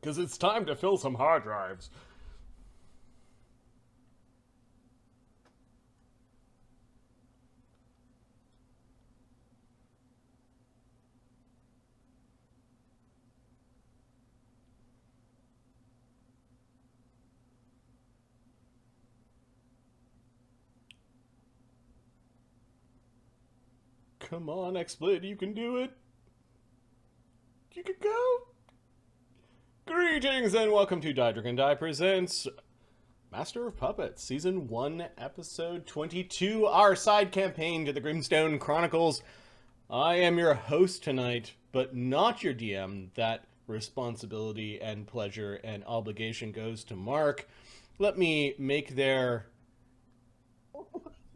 because it's time to fill some hard drives. Come on, XSplit, you can do it. You can go. Greetings and welcome to Dakken and Grakkel presents Master of Puppets, Season 1, Episode 22, our side campaign to the Grimstone Chronicles. I am your host tonight, but not your DM. That responsibility and pleasure and obligation goes to Mark. Let me make their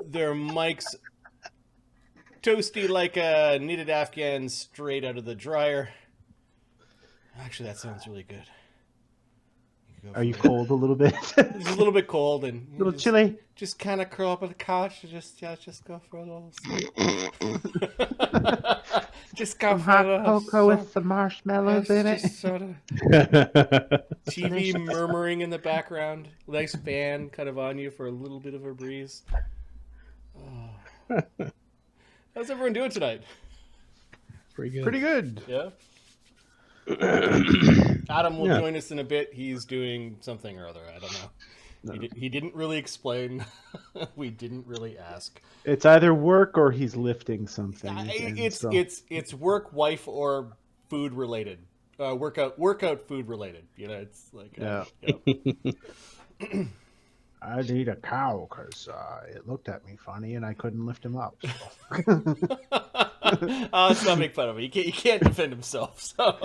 mics toasty like a knitted Afghan straight out of the dryer. Actually, that sounds really good. Are you cold a little bit? It's a little bit cold and a little chilly. Just kind of curl up on the couch and just go for a little sleep. Just go Some for hot a little cocoa with some marshmallows in it. Just sort of TV murmuring in the background. Nice fan kind of on you for a little bit of a breeze. Oh. How's everyone doing tonight? Pretty good. Yeah. Adam will join us in a bit. He's doing something or other. I don't know. No. He didn't really explain. We didn't really ask. It's either work or he's lifting something. It's work, wife, or food related. Workout, food related. You know, it's like yeah. I need a cow because it looked at me funny and I couldn't lift him up. So. Let's not make fun of him. He can't defend himself. So.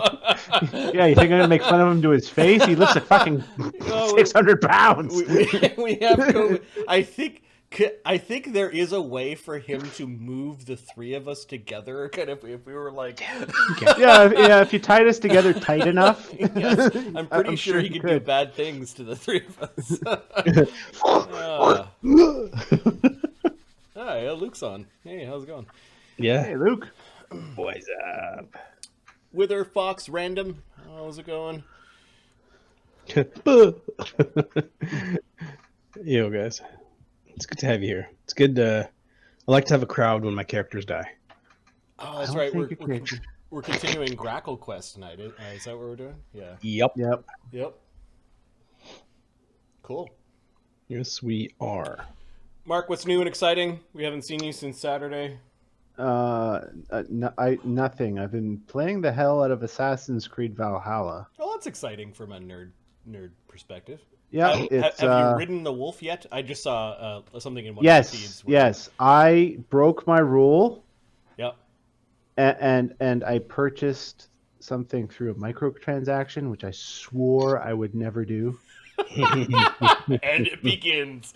Yeah, you think I'm going to make fun of him to his face? He lifts a fucking 600 pounds. We have COVID. I think there is a way for him to move the three of us together. Kind of, if we were like, yeah. If you tied us together tight enough, yes, I'm pretty sure he could do bad things to the three of us. Hi, Luke's on. Hey, how's it going? Yeah. Hey, Luke. Boys up. Wither Fox Random. How's it going? Yo, guys. It's good to have you here. It's good to... I like to have a crowd when my characters die. Oh, that's right. We're continuing Grakkel Quest tonight. Is that what we're doing? Yeah. Yep. Cool. Yes, we are. Mark, what's new and exciting? We haven't seen you since Saturday. Nothing. I've been playing the hell out of Assassin's Creed Valhalla. Oh, that's exciting from a nerd perspective. Yeah, have you ridden the wolf yet? I just saw something in one of the feeds. Yes, I broke my rule. Yep. And I purchased something through a microtransaction, which I swore I would never do. And it begins.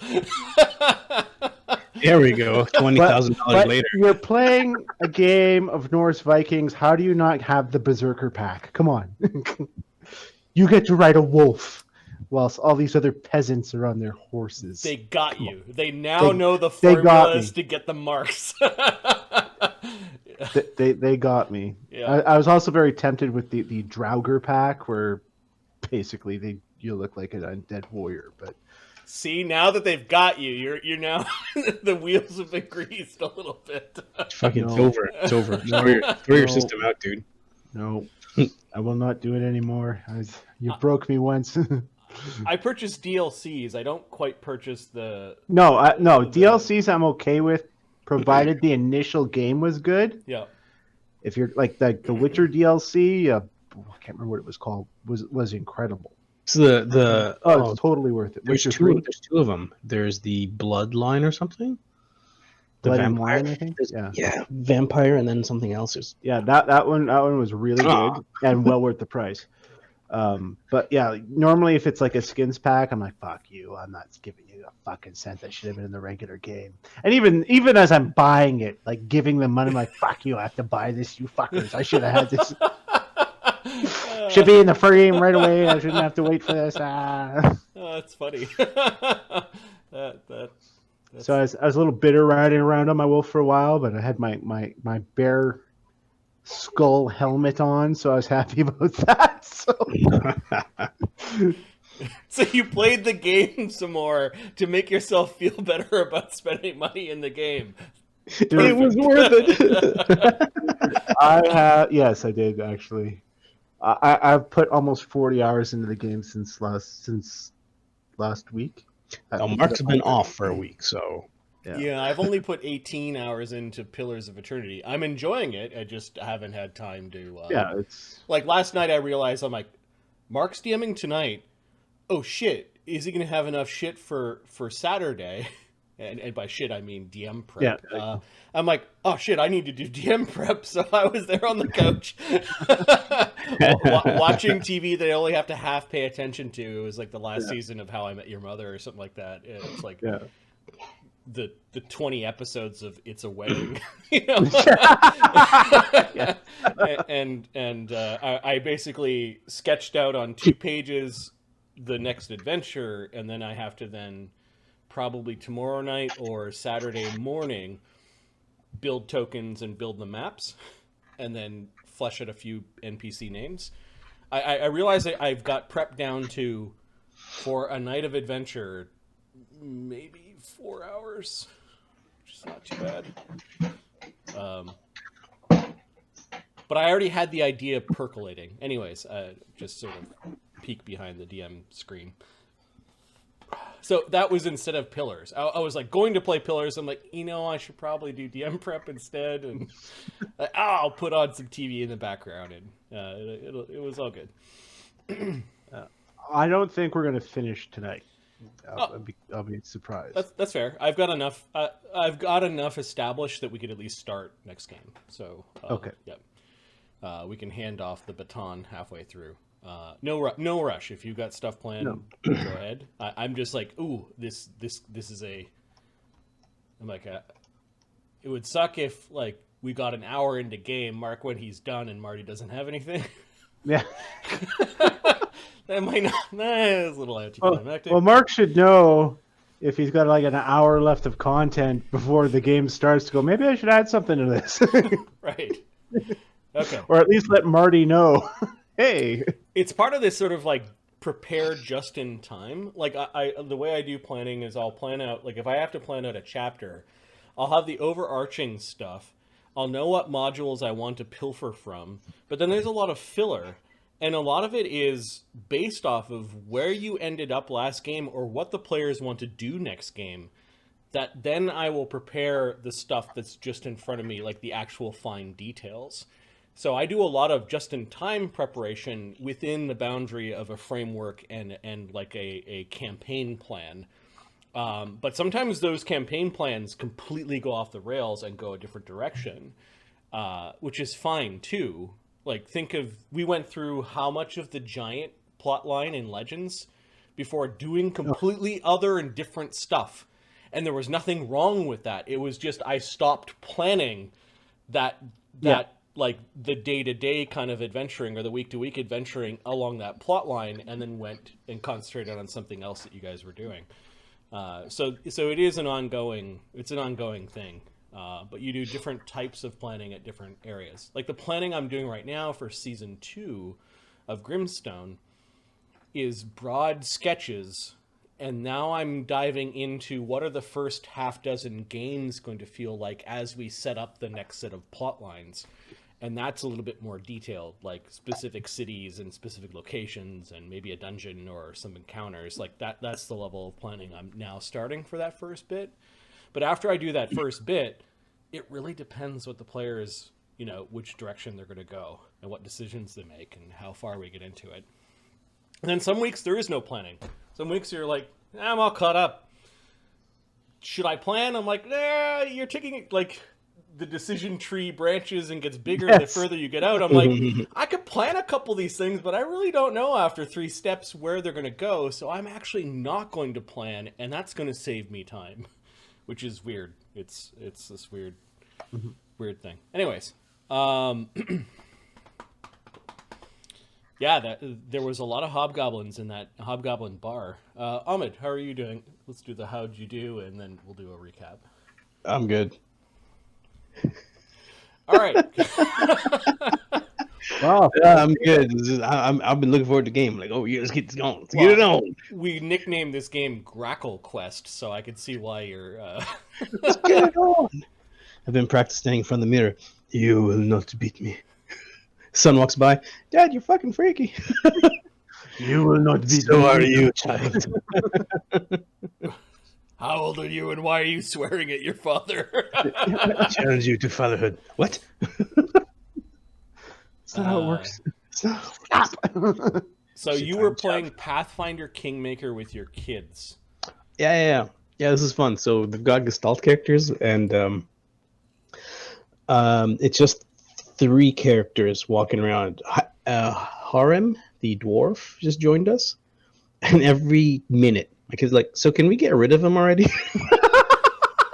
There we go. $20,000 later. You're playing a game of Norse Vikings. How do you not have the Berserker pack? Come on. You get to ride a wolf, whilst all these other peasants are on their horses. They got you. They now know the formulas to get the marks. They got me. Yeah. I was also very tempted with the Draugr pack, where basically you look like an undead warrior. But see, now that they've got you, you're now the wheels have been greased a little bit. Fucking it's over. It's over. Throw your system out, dude. No, I will not do it anymore. You broke me once. I purchased DLCs. I don't quite purchase the... No, DLCs I'm okay with, provided the initial game was good. Yeah. If you're like the Witcher DLC, I can't remember what it was called, was incredible. So it's totally worth it. There's two of them. There's the Bloodline or something. The Blood vampire, and Wine, I think. Yeah, vampire, and then something else. Yeah, that one was really good and well worth the price. But yeah, normally if it's like a skins pack, I'm like, fuck you, I'm not giving you a fucking cent. That should have been in the regular game. And even as I'm buying it, like giving them money, I'm like, fuck you, I have to buy this, you fuckers. I should have had this. Should be in the free game right away. I shouldn't have to wait for this. Oh, that's funny. So I was a little bitter riding around on my wolf for a while, but I had my bear skull helmet on, so I was happy about that. So So you played the game some more to make yourself feel better about spending money in the game. It was worth it. Yes, I did actually. I've put almost 40 hours into the game since last week. Now, Mark's been off for a week, so Yeah, I've only put 18 hours into Pillars of Eternity. I'm enjoying it. I just haven't had time to. It's Like last night, I realized I'm like, Mark's DMing tonight. Oh shit! Is he going to have enough shit for Saturday? And by shit, I mean DM prep. Yeah. I'm like, oh shit, I need to do DM prep. So I was there on the couch watching TV that I only have to half pay attention to. It was like the last season of How I Met Your Mother or something like that. It's like the 20 episodes of It's a Wedding. You know? I basically sketched out on 2 pages the next adventure, and then I have to then probably tomorrow night or Saturday morning build tokens and build the maps, and then flesh out a few NPC names. I realize that I've got prep down to, for a night of adventure, maybe 4 hours, which is not too bad. But I already had the idea percolating. Anyways, just sort of peek behind the DM screen. So that was instead of Pillars. I was like going to play Pillars. I'm like, I should probably do DM prep instead, and I'll put on some TV in the background, and it was all good. I don't think we're gonna finish tonight. I'll be surprised. That's fair. I've got enough. I've got enough established that we could at least start next game. So okay. Yeah. We can hand off the baton halfway through. No rush. If you've got stuff planned, go ahead. I'm just like, ooh, this is a. I'm like, it would suck if like we got an hour into game, Mark when he's done, and Marty doesn't have anything. Yeah. That might not. It's a little anticlimactic. Well, Mark should know if he's got like an hour left of content before the game starts to go. Maybe I should add something to this. Right. Okay. Or at least let Marty know. Hey, it's part of this sort of like prepare just in time. Like I the way I do planning is I'll plan out, like if I have to plan out a chapter, I'll have the overarching stuff. I'll know what modules I want to pilfer from, but then there's a lot of filler, and a lot of it is based off of where you ended up last game or what the players want to do next game. That then I will prepare the stuff that's just in front of me, like the actual fine details. So I do a lot of just-in-time preparation within the boundary of a framework and like a campaign plan. But sometimes those campaign plans completely go off the rails and go a different direction, which is fine too. Like we went through how much of the giant plot line in Legends before doing completely other and different stuff. And there was nothing wrong with that. It was just I stopped planning that like the day-to-day kind of adventuring or the week-to-week adventuring along that plot line, and then went and concentrated on something else that you guys were doing. So it is an ongoing thing. But you do different types of planning at different areas. Like the planning I'm doing right now for season 2 of Grimstone is broad sketches, and now I'm diving into what are the first half dozen games going to feel like as we set up the next set of plot lines. And that's a little bit more detailed, like specific cities and specific locations and maybe a dungeon or some encounters. Like that's the level of planning I'm now starting for that first bit. But after I do that first bit, it really depends what the players, which direction they're going to go and what decisions they make and how far we get into it. And then some weeks there is no planning. Some weeks you're like, I'm all caught up. Should I plan? I'm like, nah, you're taking like the decision tree branches and gets bigger the further you get out. I'm like, I could plan a couple of these things, but I really don't know after 3 steps where they're going to go. So I'm actually not going to plan, and that's going to save me time, which is weird. It's this weird thing. Anyways, yeah, there was a lot of hobgoblins in that hobgoblin bar. Ahmed, how are you doing? Let's do the how'd you do, and then we'll do a recap. I'm good. All right. Well, I'm good. I've been looking forward to the game. Like, oh yeah, let's get this going. Let's get it on. We nicknamed this game Grakkel Quest, so I could see why you're. Let's get it on. I've been practicing in front of the mirror. You will not beat me. Son walks by. Dad, you're fucking freaky. you will not be. So are you, child. How old are you, and why are you swearing at your father? I challenge you to fatherhood. What? That's not how it works. It's not. Stop. So you were playing Pathfinder Kingmaker with your kids. Yeah. This is fun. So they've got Gestalt characters, and it's just 3 characters walking around. Harem, the dwarf, just joined us, and every minute, my kid's like, "So can we get rid of him already?"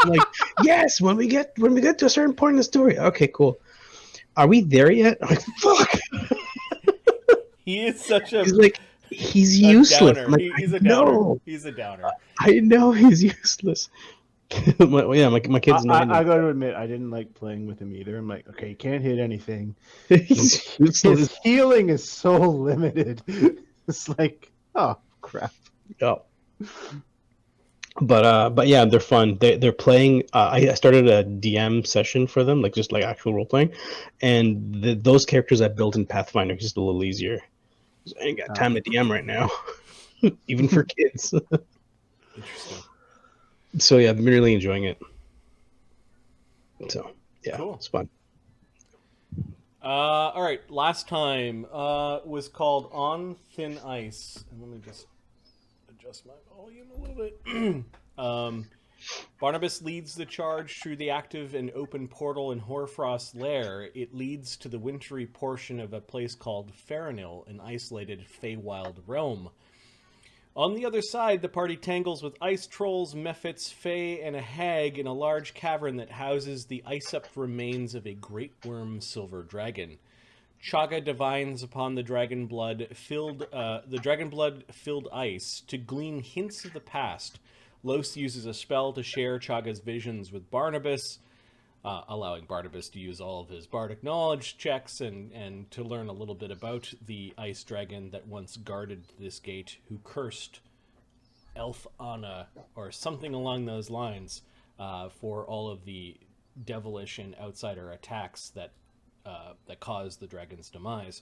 I'm like, yes. When we get to a certain point in the story, okay, cool. Are we there yet? I'm like, fuck. He is such a. He's like, he's useless. Downer. Like, He's a downer. no. He's a downer. I know he's useless. my kid's 9. I got to admit, I didn't like playing with him either. I'm like, okay, he can't hit anything. He's useless. His healing is so limited. It's like, oh crap. Oh. But yeah, they're fun. They're playing. I started a DM session for them, like just like actual role playing, and those characters I built in Pathfinder are just a little easier. I ain't got time to DM right now, even for kids. Interesting. So yeah, I've been really enjoying it. So yeah, Cool. It's fun. All right. Last time was called On Thin Ice, and let me just adjust my volume a little bit. Barnabas leads the charge through the active and open portal in Hoarfrost's lair. It leads to the wintry portion of a place called Farinil, an isolated Feywild realm. On the other side, the party tangles with ice trolls, mephits, fey, and a hag in a large cavern that houses the ice-up remains of a great worm silver dragon. Chagga divines upon the dragon blood filled ice to glean hints of the past. Los uses a spell to share Chagga's visions with Barnabas, allowing Barnabas to use all of his bardic knowledge checks and to learn a little bit about the ice dragon that once guarded this gate, who cursed Elf Anna, or something along those lines, for all of the devilish and outsider attacks that caused the dragon's demise.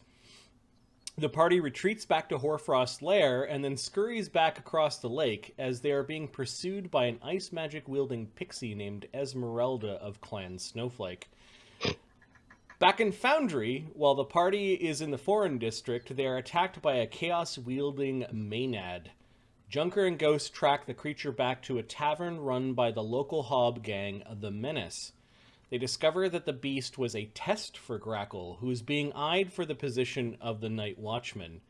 The party retreats back to Hoarfrost's lair and then scurries back across the lake as they are being pursued by an ice magic wielding pixie named Esmeralda of Clan Snowflake. Back in Foundry, while the party is in the Foreign District, they are attacked by a chaos wielding Maenad. Junker and Ghost track the creature back to a tavern run by the local hob gang, the Menace. They discover that the beast was a test for Grakkel, who is being eyed for the position of the Night Watchman.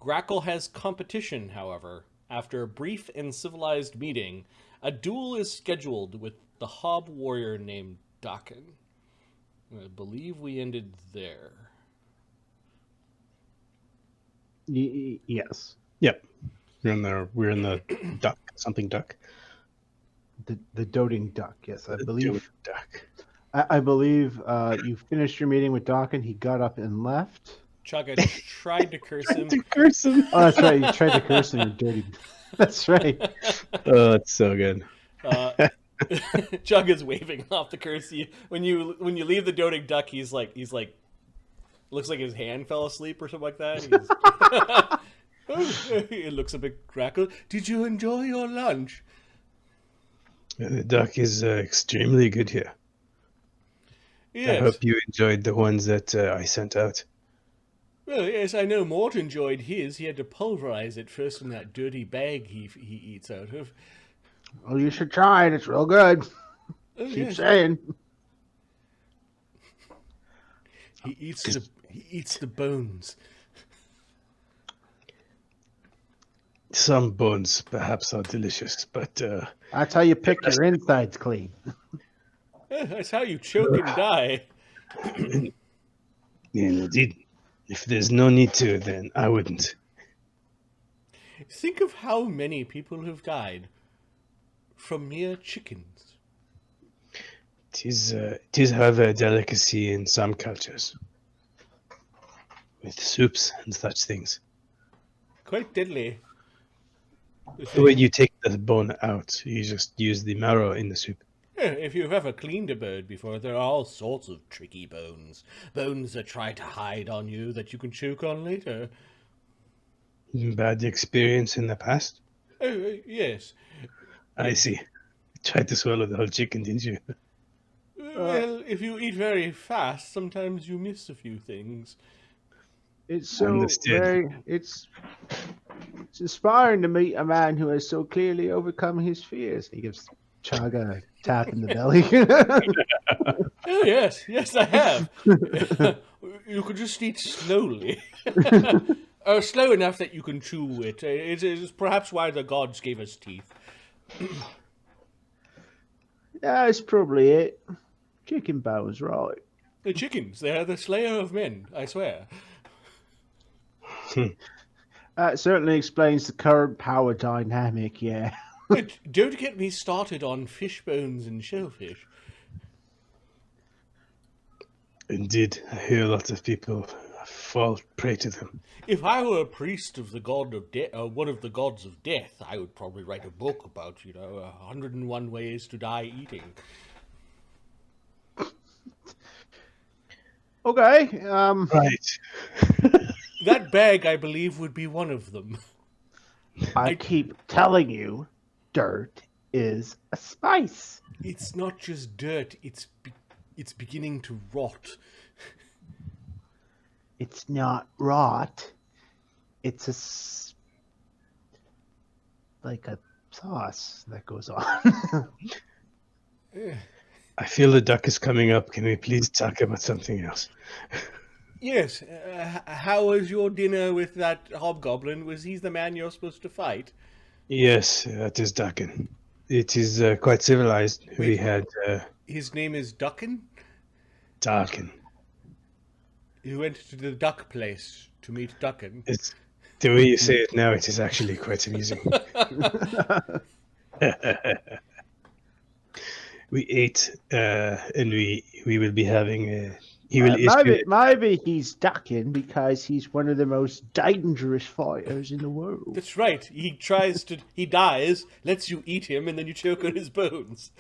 Grakkel has competition, however. After a brief and civilized meeting, a duel is scheduled with the hob warrior named Dakken. I believe we ended there. Yes. Yep. We're in the duck. The doting duck. Yes, I believe. Duck. I believe you finished your meeting with Dakken. He got up and left. Chagga tried to curse him. Oh, that's right. You tried to curse him, you dirty. That's right. Oh, that's so good. Chugga's waving off the curse. When you leave the doting duck, he's like looks like his hand fell asleep or something like that. It looks a bit Grakkel. Did you enjoy your lunch? The duck is extremely good here. Yes. I hope you enjoyed the ones that I sent out. Well, yes, I know Mort enjoyed his. He had to pulverize it first in that dirty bag he eats out of. Oh, you should try it. It's real good. Oh, Keep yes. saying. He eats the bones. Some bones perhaps are delicious, but That's how you pick your insides clean. That's how you choke and die. indeed, if there's no need to, then I wouldn't. Think of how many people have died from mere chickens. It is, however, a delicacy in some cultures. with soups and such things. Quite deadly. When you take the bone out, you just use the marrow in the soup. If you've ever cleaned a bird before, there are all sorts of tricky bones. Bones that try to hide on you that you can choke on later. Bad experience in the past? Oh, yes. I see. Tried to swallow the whole chicken, didn't you? Well, if you eat very fast, sometimes you miss a few things. It's so Understood. it's inspiring to meet a man who has so clearly overcome his fears. He gives Chagga a tap in the belly. Oh, yes, I have. You could just eat slowly. Slow enough that you can chew it. It is perhaps why the gods gave us teeth. Yeah, that's probably it. Chicken bones, right? The chickens, they're the slayer of men, I swear. That certainly explains the current power dynamic, yeah. Don't get me started on fish bones and shellfish. Indeed, I hear a lot of people fall prey to them. If I were a priest of the god of death, one of the gods of death, I would probably write a book about, 101 ways to die eating. Okay. Right. That bag, I believe, would be one of them. I keep telling you, dirt is a spice. It's not just dirt, it's beginning to rot. It's not rot. It's like a sauce that goes on. I feel the duck is coming up. Can we please talk about something else? Yes, how was your dinner with that hobgoblin? Was he the man you're supposed to fight? Yes, that is Dakken. It is quite civilized. We had His name is Ducken? Dakken. You went to the duck place to meet Ducken. It's the way you say it now. It is actually quite amusing. We ate, and we will be having a. He will issue. maybe he's ducking because he's one of the most dangerous fighters in the world. That's right. He dies, lets you eat him, and then you choke on his bones.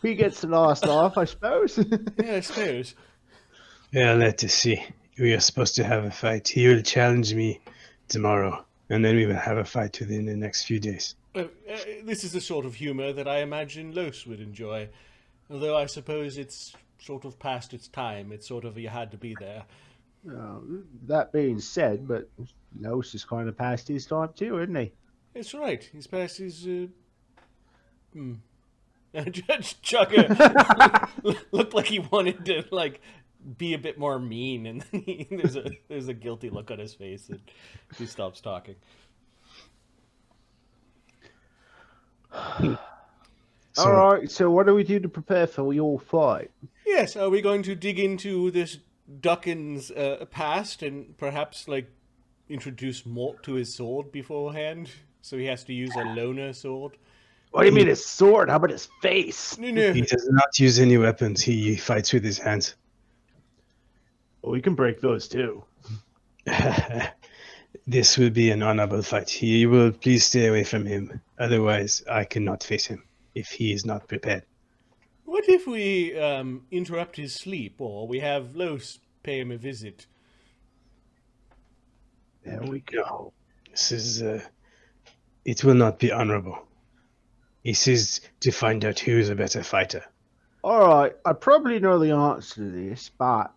He gets the last laugh, I suppose. Yeah, I suppose. Yeah, let us see. We are supposed to have a fight. He will challenge me tomorrow, and then we will have a fight within the next few days. This is the sort of humor that I imagine Los would enjoy. Although I suppose it's sort of past its time. It's sort of you had to be there. That being said, but Los is kind of past his time too, isn't he? That's right. He's past his. Judge Chugga looked like he wanted to be a bit more mean, and then there's a guilty look on his face, and he stops talking. All right. So what do we do to prepare for your fight? Yes, are we going to dig into this Duckin's past and perhaps introduce Mort to his sword beforehand, so he has to use a loner sword? What do you mean his sword? How about his face? No. He does not use any weapons. He fights with his hands. Well, we can break those too. This will be an honorable fight. You will please stay away from him. Otherwise, I cannot face him if he is not prepared. What if we interrupt his sleep, or we have Los pay him a visit? There we go. This is. It will not be honorable. This is to find out who is a better fighter. All right. I probably know the answer to this, but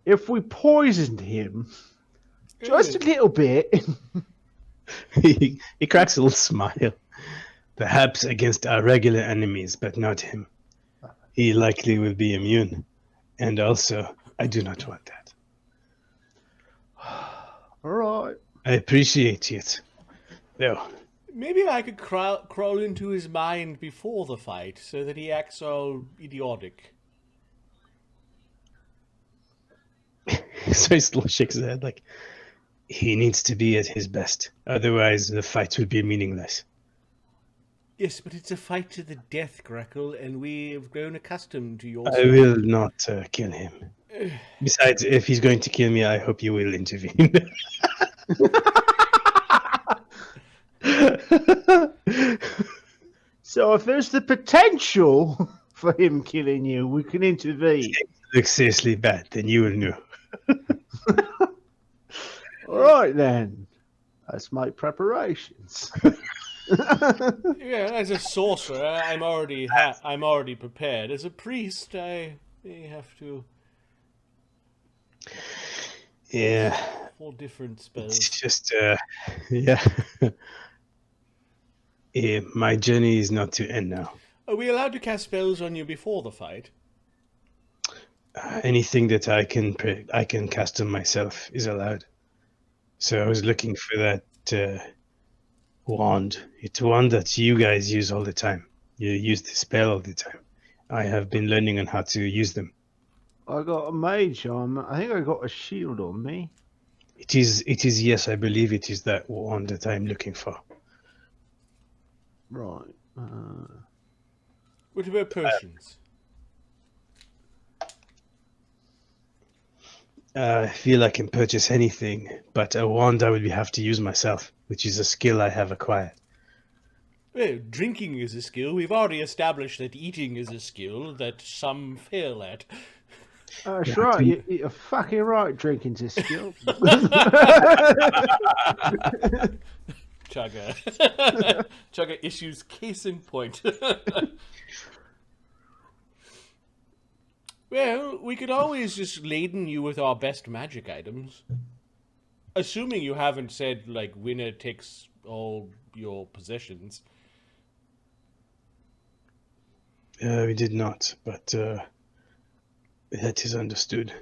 if we poisoned him just a little bit. He cracks a little smile. Perhaps against our regular enemies, but not him. He likely will be immune. And also, I do not want that. All right. I appreciate it. Though, Maybe I could crawl into his mind before the fight, so that he acts all idiotic. so he still shakes his head like, he needs to be at his best. Otherwise, the fight will be meaningless. Yes, but it's a fight to the death, Grakkel, and we have grown accustomed to your... I will not kill him. Besides, if he's going to kill me, I hope you will intervene. So if there's the potential for him killing you, we can intervene. Looks seriously bad, then you will know. All right then. That's my preparations. Yeah, as a sorcerer, I'm already prepared. As a priest, I may have to... Yeah. 4 different spells. It's just, yeah. Yeah, my journey is not to end now. Are we allowed to cast spells on you before the fight? Anything that I can cast on myself is allowed. So I was looking for that wand. It's one that you guys use all the time. You use the spell all the time. I have been learning on how to use them. I got a mage on. I think I got a shield on me. It is yes, I believe it is that wand that I'm looking for. Right. What about potions? I feel I can purchase anything, but a wand I would have to use myself, which is a skill I have acquired. Well, drinking is a skill. We've already established that eating is a skill that some fail at. That's Yeah, right. You're fucking right. Drinking's a skill. Chagga. Chagga issues case in point. Well, we could always just laden you with our best magic items. Assuming you haven't said, like, winner takes all your possessions. We did not, but that is understood.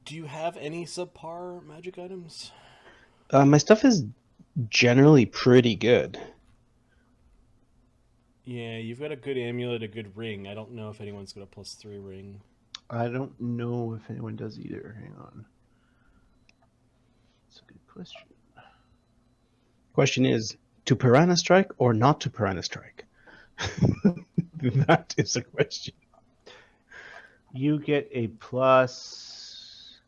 Do you have any subpar magic items? My stuff is generally pretty good. Yeah, you've got a good amulet, a good ring. I don't know if anyone's got a +3 ring. I don't know if anyone does either. Hang on. That's a good question. Question is, to Piranha Strike or not to Piranha Strike? That is a question. You get a plus.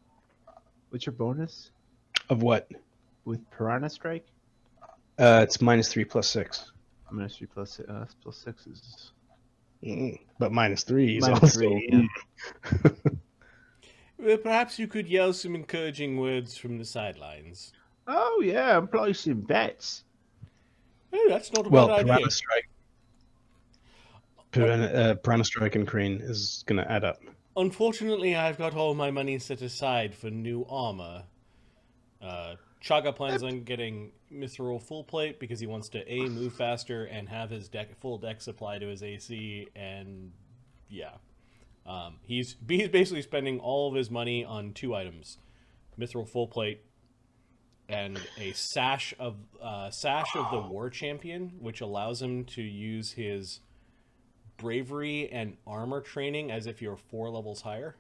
What's your bonus Of what? with Piranha Strike? It's -3 + 6. Ministry plus plus 6 is But -3 is minus also... 3. Yeah. Well, perhaps you could yell some encouraging words from the sidelines. Oh yeah, I'm placing bets. Oh, that's not a Well, bad idea. Piranha Strike. Piranha Strike and Crane is going to add up. Unfortunately, I've got all my money set aside for new armor. Chagga plans on getting Mithril full plate because he wants to A, move faster, and have his full deck supply to his AC, and yeah. He's basically spending all of his money on 2 items. Mithril full plate and a sash of the War Champion, which allows him to use his bravery and armor training as if you're 4 levels higher.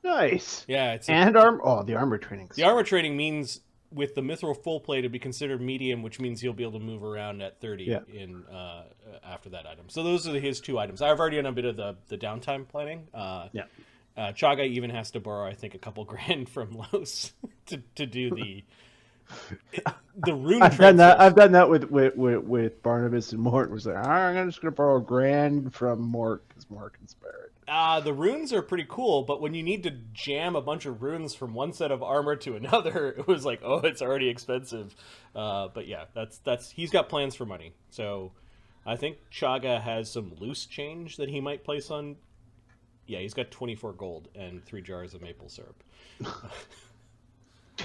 Nice. Yeah, it's the armor training. the armor training means with the Mithril full plate it'd be considered medium, which means he'll be able to move around at 30 in after that item. So those are his 2 items. I've already done a bit of the downtime planning. Chagga even has to borrow, I think, a couple grand from Los to do the rune. I've done that with Barnabas and Mort. Was like, I'm just gonna borrow $1,000 from Mort because Mort can spare it. The runes are pretty cool, but when you need to jam a bunch of runes from one set of armor to another, it was like, oh, it's already expensive. But yeah, that's he's got plans for money. So I think Chagga has some loose change that he might place on. Yeah, he's got 24 gold and 3 jars of maple syrup.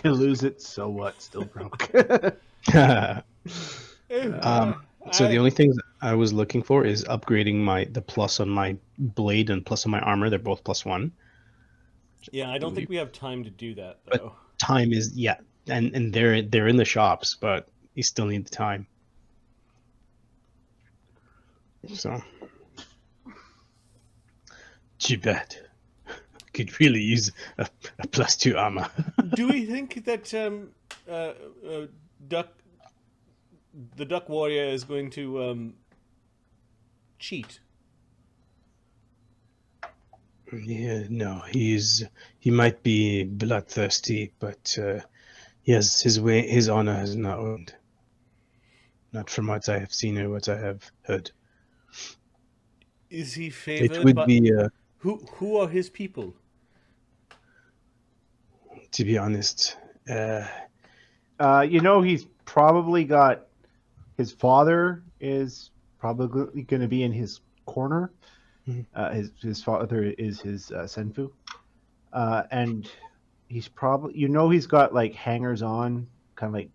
You lose it, so what? Still broke. So the only things I was looking for is upgrading the plus on my blade and plus on my armor. They're both +1. Yeah, I don't think we have time to do that though. But time is and they're in the shops, but you still need the time. So too bad. Could really use a +2 armor. Do we think that the Duck Warrior is going to cheat. Yeah, no, he might be bloodthirsty, but yes, his honor has not earned. Not from what I have seen or what I have heard. Is he It favored? would be, Who are his people? to be honest, He's probably got his father is probably going to be in his corner. His father is his senfu, and he's probably he's got like hangers on, kind of like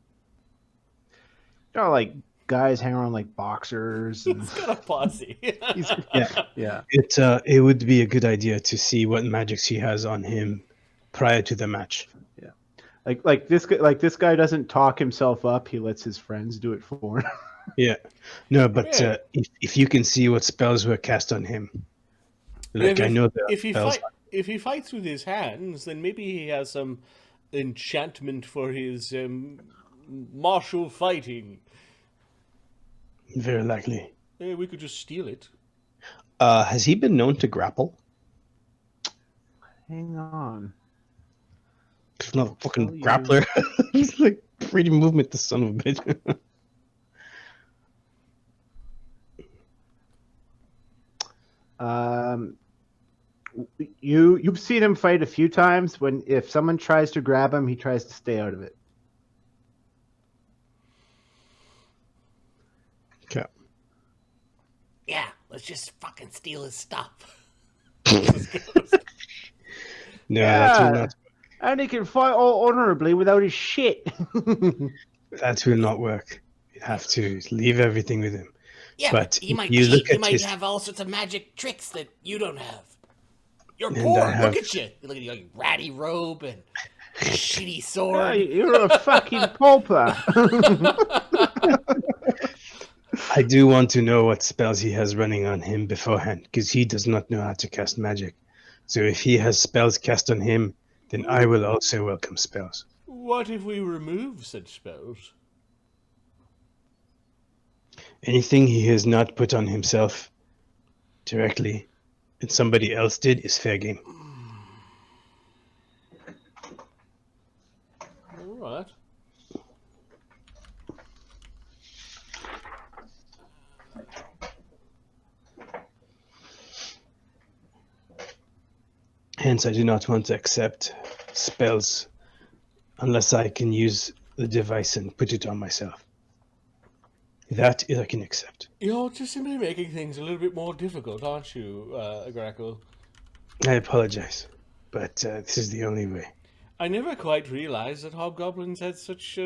like guys hang around like boxers. And He's got a posse. yeah. it would be a good idea to see what magics he has on him prior to the match. Yeah, this guy doesn't talk himself up. He lets his friends do it for him. Yeah, no, but Yeah. if you can see what spells were cast on him, like I know there are if he spells. if he fights with his hands, then maybe he has some enchantment for his martial fighting. Very likely. We could just steal it. Has he been known to grapple? Hang on. He's not a fucking grappler. He's like freedom movement, the son of a bitch. You've seen him fight a few times. If someone tries to grab him, he tries to stay out of it. Okay. Yeah, let's just fucking steal his stuff. No, that will not. And he can fight all honorably without his shit. That will not work. You have to leave everything with him. Yeah, But he might you cheat. look He at might his- have all sorts of magic tricks that you don't have. You're And poor. I have- Look at you. Look at your ratty robe and shitty sword. You're a fucking pauper. I do want to know what spells he has running on him beforehand, because he does not know how to cast magic. So if he has spells cast on him, then I will also welcome spells. What if we remove such spells? Anything he has not put on himself directly and somebody else did is fair game. All right. Hence, I do not want to accept spells unless I can use the device and put it on myself. That I can accept. You're just simply making things a little bit more difficult, aren't you, Grakkel? I apologize, but this is the only way. I never quite realized that hobgoblins had such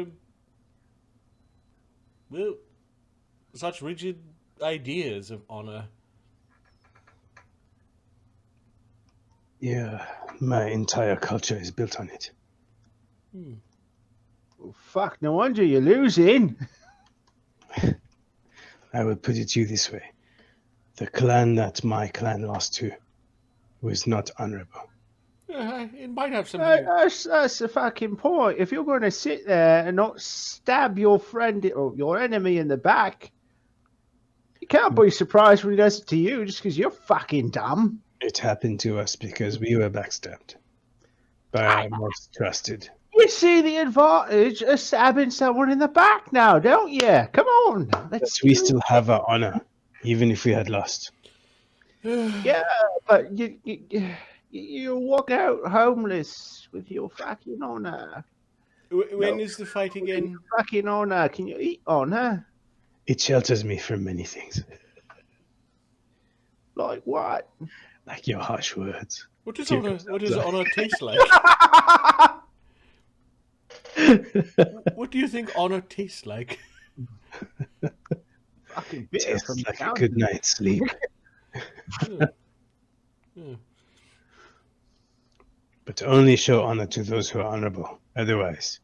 such rigid ideas of honor. Yeah, my entire culture is built on it. Oh, fuck, no wonder you're losing. I will put it to you this way. The clan that my clan lost to was not honorable. It might have something. That's the fucking point. If you're going to sit there and not stab your friend or your enemy in the back, you can't be surprised when he does it to you just because you're fucking dumb. It happened to us because we were backstabbed by our most trusted. You see the advantage of stabbing someone in the back now, don't you? Come on. But we still have our honor, even if we had lost. Yeah, but you walk out homeless with your fucking honor. When is the fight again? Fucking honor. Can you eat honor? It shelters me from many things, Like what? like your harsh words. What does honor taste like? What do you think honor tastes like? Fucking It bitter from tastes like a the good night's sleep. Yeah. But only show honor to those who are honorable. Otherwise,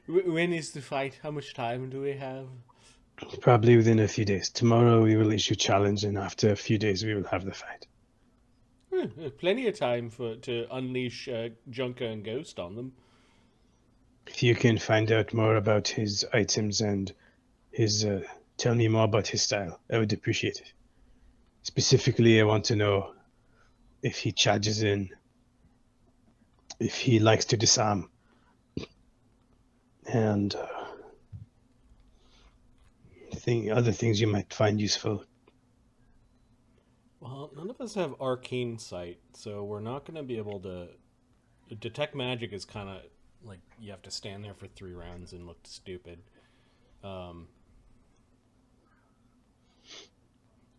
When is the fight? How much time do we have? probably within a few days. Tomorrow we will issue challenge, and after a few days we will have the fight. Plenty of time to unleash Junker and Ghost on them. If you can find out more about his items and his, tell me more about his style, I would appreciate it. Specifically, I want to know if he charges in, if he likes to disarm, and other things you might find useful. Well, none of us have arcane sight, so we're not going to be able to... Detect magic is kind of like you have to stand there for 3 rounds and look stupid.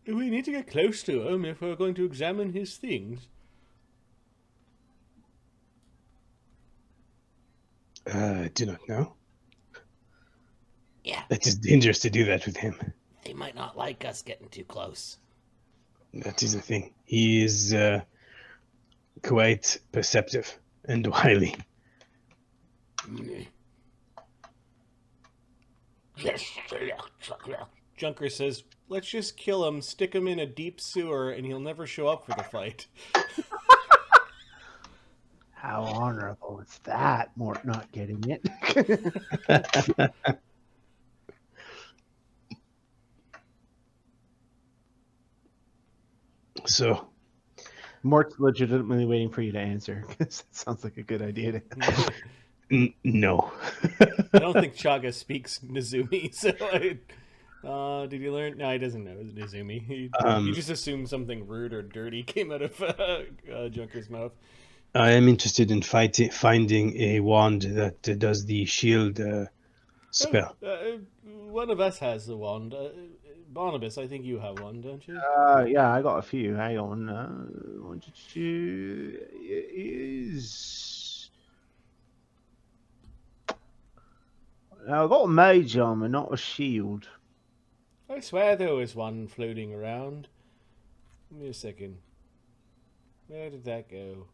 We need to get close to him if we're going to examine his things. I do not know. Yeah, It is dangerous to do that with him. they might not like us getting too close. That is the thing. He is quite perceptive and wily. Junker says, let's just kill him, stick him in a deep sewer, and he'll never show up for the fight. How honorable is that, Mort not getting it? So, Mort's legitimately waiting for you to answer, because it sounds like a good idea. no. I don't think Chagga speaks Nezumi, so did he learn? No, he doesn't know Nezumi. He just assumed something rude or dirty came out of Junker's mouth. I am interested in finding a wand that does the shield spell. One of us has the wand. Barnabas, I think you have one, don't you? Yeah, I got a few. Hang on. 1, 2. It is. Now, I got a mage armor, not a shield. I swear there was one floating around. Give me a second. Where did that go?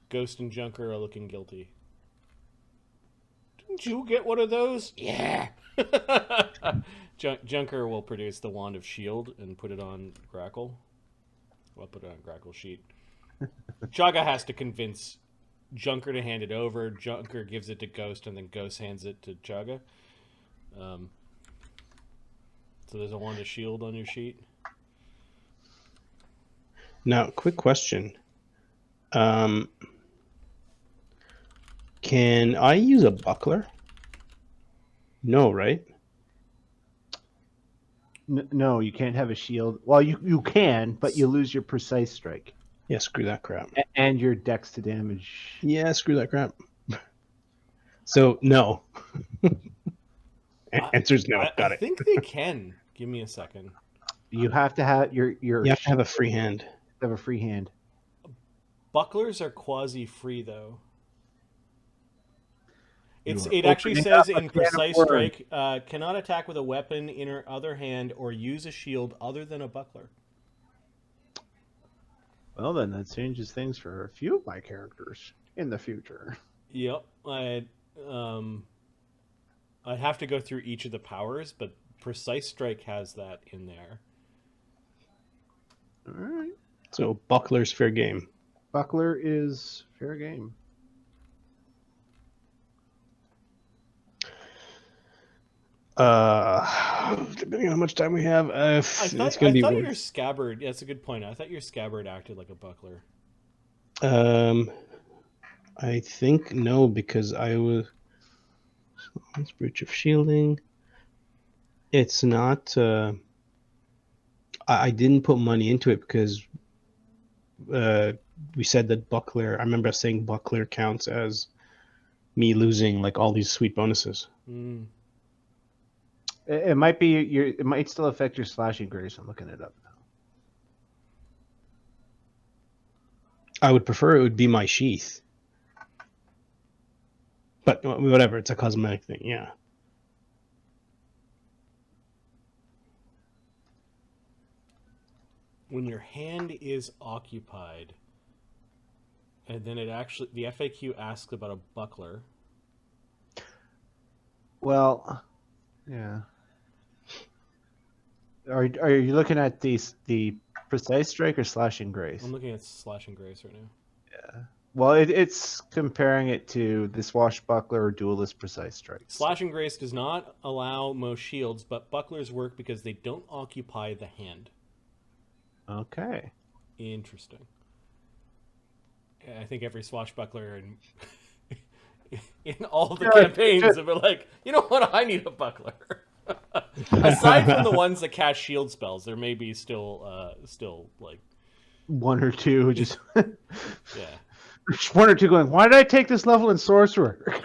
Ghost and Junker are looking guilty. Didn't you get one of those? Yeah. Junker will produce the Wand of Shield and put it on Grakkel. Well, put it on Grakkel's sheet. Chagga has to convince Junker to hand it over. Junker gives it to Ghost, and then Ghost hands it to Chagga. So there's a Wand of Shield on your sheet. Now, quick question. Can I use a buckler? No, right? No, you can't have a shield. Well, you can, but you lose your precise strike. Yeah, screw that crap. And your dex to damage. Yeah, screw that crap. So, no. Answer's no. Got I it. think they can. Give me a second. You have to have your You have to have a free hand. have a free hand. Bucklers are quasi-free, though. You are It actually opening says up a in can of Precise worms. Strike, cannot attack with a weapon in her other hand or use a shield other than a buckler. Well, then that changes things for a few of my characters in the future. Yep. I'd have to go through each of the powers, but Precise Strike has that in there. All right. So, buckler's fair game. Buckler is fair game. Depending on how much time we have, I it's thought going to be your worth. scabbard. Yeah, that's a good point. I thought your scabbard acted like a buckler. I think no, because I was. It's breach of shielding. It's not. I didn't put money into it because we said that buckler. I remember saying buckler counts as me losing like all these sweet bonuses. Mm. It might be your. It might still affect your slashing grace. I'm looking it up now. I would prefer it would be my sheath, but whatever. It's a cosmetic thing. Yeah. When your hand is occupied, and then the FAQ asks about a buckler. Well, yeah. Are you looking at the precise strike or slashing grace? I'm looking at Slash and Grace right now. Yeah. Well, it's comparing it to the swashbuckler or duelist precise strikes. Slash and Grace does not allow most shields, but bucklers work because they don't occupy the hand. Okay. Interesting. I think every swashbuckler in all the campaigns have been like, you know what, I need a buckler. Aside from the ones that cast shield spells, there may be still like one or two who just yeah. One or two going, why did I take this level in sorcerer?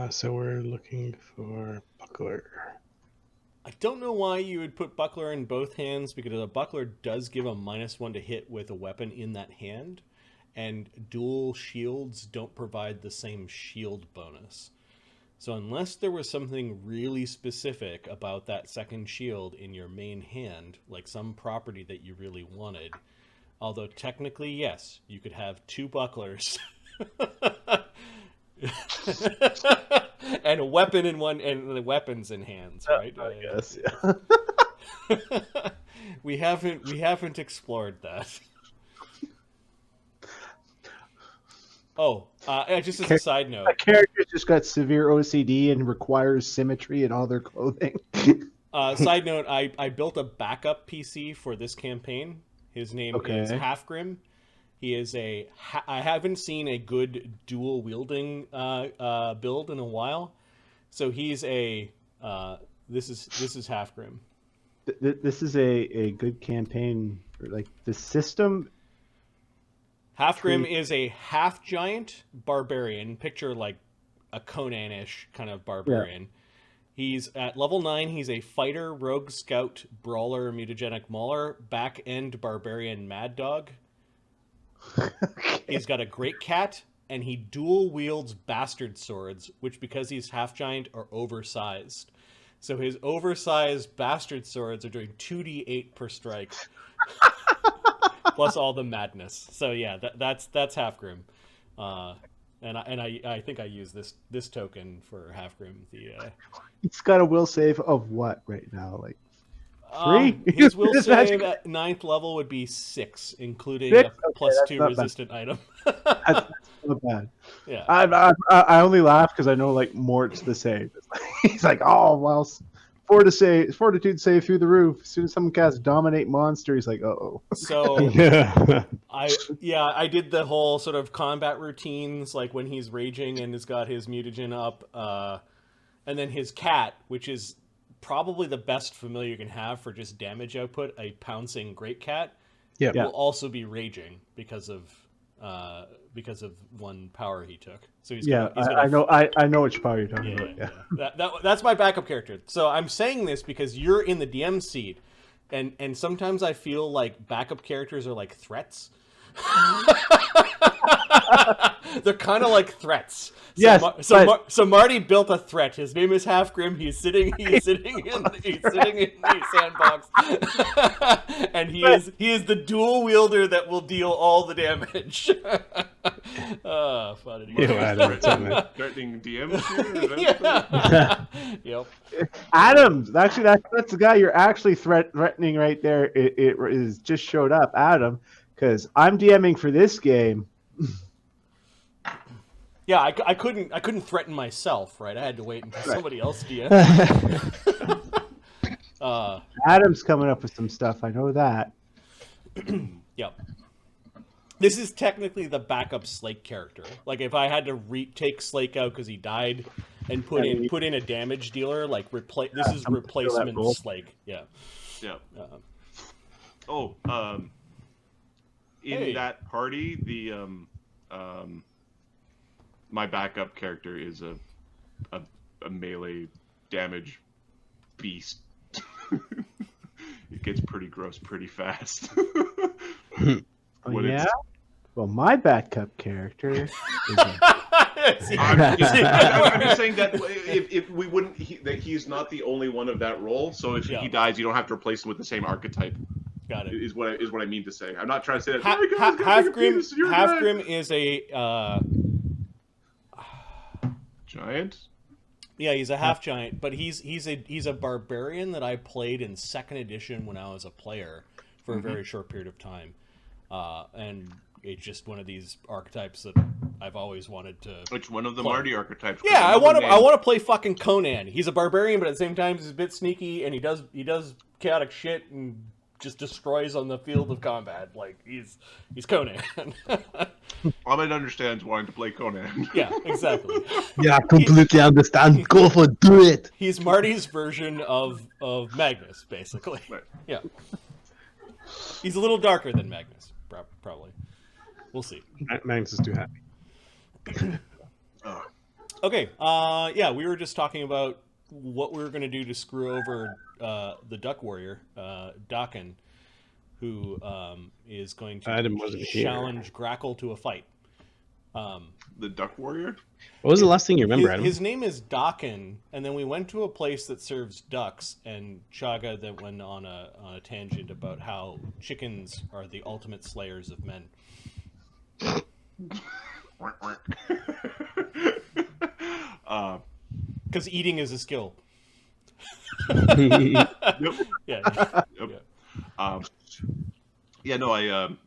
So we're looking for buckler. I don't know why you would put buckler in both hands, because a buckler does give a -1 to hit with a weapon in that hand, and dual shields don't provide the same shield bonus. So unless there was something really specific about that second shield in your main hand, like some property that you really wanted, although technically, yes, you could have 2 bucklers and a weapon in one, and the weapons in hands, right? I guess, yeah. we haven't explored that. Oh, just as a side note, A character just got severe OCD and requires symmetry in all their clothing. side note, I built a backup PC for this campaign. His name is Halfgrim. He is I haven't seen a good dual wielding build in a while. So he's this is Halfgrim. This is a good campaign. Like the system. Halfgrim is a half giant barbarian. Picture like a Conan-ish kind of barbarian. Yeah. He's at level 9. He's a fighter, rogue, scout, brawler, mutagenic mauler, back end barbarian mad dog. Okay. He's got a great cat, and he dual wields bastard swords, which, because he's half giant, are oversized. So his oversized bastard swords are doing 2d8 per strike. Plus all the madness. So yeah, that's Halfgrim, and I think I use this token for Halfgrim. It's got a will save of what right now? Like 3? His will save at 9th level would be 6, including 6? a +2 resistant item. That's not bad. Yeah, I only laugh because I know like Mort's the save. He's like, oh well. Fortitude save through the roof. As soon as someone casts dominate monster, he's like, uh-oh. So I did the whole sort of combat routines, like when he's raging and has got his mutagen up, and then his cat, which is probably the best familiar you can have for just damage output, a pouncing great cat, will also be raging because of one power he took. So he's I know which power you're talking about. Yeah. That's my backup character. So I'm saying this because you're in the DM seat, and sometimes I feel like backup characters are like threats. They're kind of like threats. So Marty built a threat. His name is Halfgrim. He's sitting in the sandbox, and he is the dual wielder that will deal all the damage. Fun. Threatening DM. Yeah. Yep. Adams, actually, that's the guy you're actually threatening right there. It is just showed up, Adam, because I'm DMing for this game. Yeah, I couldn't threaten myself, right? I had to wait until somebody else DM. Adam's coming up with some stuff. I know that. Yep. This is technically the backup Slake character. Like if I had to take Slake out because he died, and put in a damage dealer, like this is replacement Slake. Yeah. Yeah. In that party, the my backup character is a melee damage beast. It gets pretty gross pretty fast. Well, my backup character is I'm just saying that if we wouldn't, that he's not the only one of that role. So if he dies, you don't have to replace him with the same archetype. Got it. Is what I mean to say. I'm not trying to say that. Halfgrim is a giant. Yeah, he's a half giant, but he's a barbarian that I played in 2nd edition when I was a player for a very short period of time, and it's just one of these archetypes that I've always wanted to. It's one of the play. Marty archetypes. Yeah, I want to play fucking Conan. He's a barbarian, but at the same time he's a bit sneaky, and he does chaotic shit and just destroys on the field of combat. Like he's Conan. All I understand is wanting to play Conan. Yeah, exactly. Yeah, I completely understand. Go for it, do it. He's Marty's version of Magnus, basically. Right. Yeah. He's a little darker than Magnus, probably. We'll see. Magnus is too happy. Okay. Yeah, we were just talking about what we were going to do to screw over the Duck Warrior, Dakken, who is going to challenge Grakkel to a fight. The Duck Warrior? What was the last thing you remember, Adam? His name is Dakken, and then we went to a place that serves ducks, and Chagga then went on a tangent about how chickens are the ultimate slayers of men. Because eating is a skill. Yep. Yeah. Yep. Yeah. No,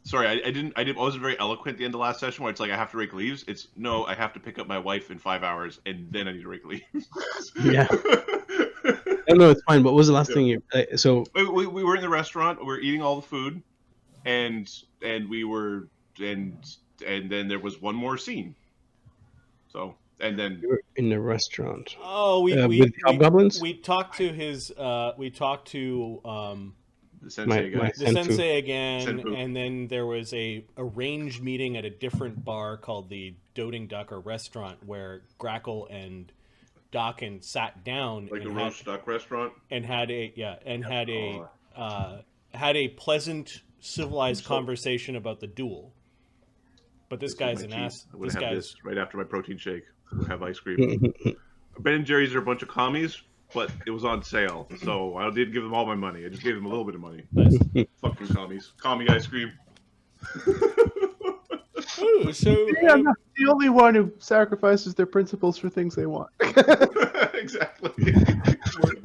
sorry, I wasn't very eloquent at the end of last session where it's like I have to rake leaves. It's no, I have to pick up my wife in 5 hours and then I need to rake leaves. Yeah. No, it's fine. What was the last thing you? So we were in the restaurant. We were eating all the food, and we were and then there was one more scene. So and then you were in the restaurant. Oh, with hobgoblins. We talked to his. We talked to the sensei guy. The sensei again, Senpu. and then there was a arranged meeting at a different bar called the Doting Duck or restaurant where Grakkel and Dakken sat down Like and a roast duck restaurant. And had a pleasant, civilized conversation about the duel. But this guy's an ass. I would have this right after my protein shake. We'll have ice cream. Ben and Jerry's are a bunch of commies, but it was on sale, so I didn't give them all my money. I just gave them a little bit of money. Nice. Fucking commies. Commie ice cream. Ooh, so Yeah, I'm not the only one who sacrifices their principles for things they want. Exactly.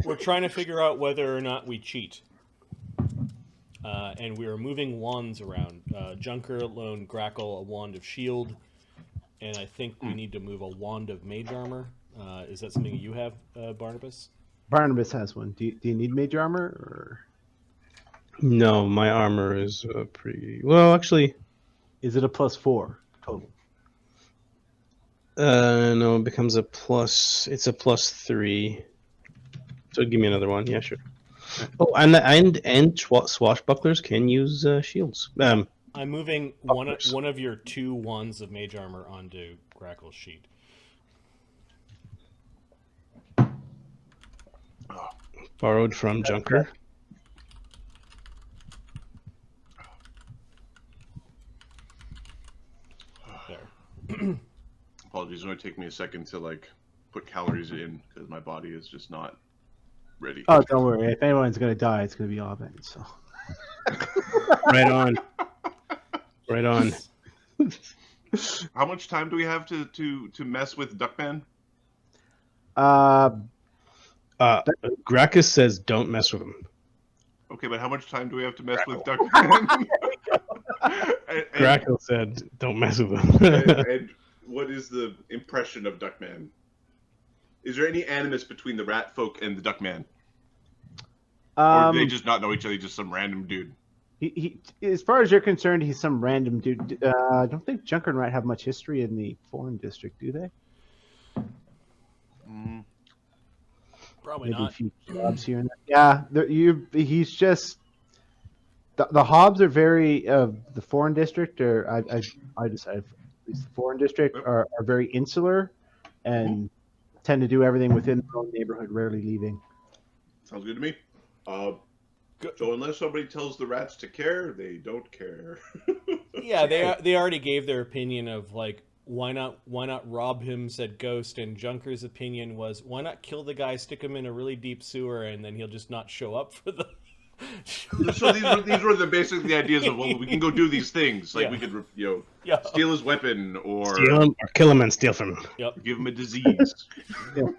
we're trying to figure out whether or not we cheat. And we are moving wands around. Junker loaned Grakkel a wand of shield, and I think we need to move a wand of mage armor. Is that something you have, Barnabas? Barnabas has one. Do you need mage armor? Or No, my armor is pretty well. Actually, is it a +4 total? No, it becomes a plus. It's a +3. So give me another one. Yeah, sure. Oh, and swashbucklers can use shields. I'm moving one of your 2 wands of mage armor onto Grakkel's sheet. Borrowed from Junker. There. Apologies, it's going to take me a second to put calories in because my body is just not ready. Oh, don't worry. If anyone's gonna die, it's gonna be Alvin. So. Right on. Right on. How much time do we have to mess with Duckman? Gracchus says don't mess with him. Okay, but how much time do we have to mess with Duckman? Grakkel said don't mess with him. and what is the impression of Duckman? Is there any animus between the rat folk and the Duckman? Or do they just not know each other? Just some random dude. He, as far as you're concerned, he's some random dude. I don't think Junker and Rat have much history in the foreign district, do they? Probably Maybe not. a few jobs here and there. Yeah, he's just the Hobbs are very the foreign district, or I decided at least the foreign district are very insular and tend to do everything within their own neighborhood, rarely leaving. Sounds good to me. So unless somebody tells the rats to care, they don't care. Yeah, they already gave their opinion of why not rob him, said Ghost, and Junker's opinion was why not kill the guy, stick him in a really deep sewer, and then he'll just not show up for the. So these were basically the ideas of we can go do these things we could steal his weapon or Steal him or kill him and steal from him. Yep. Give him a disease. Yeah.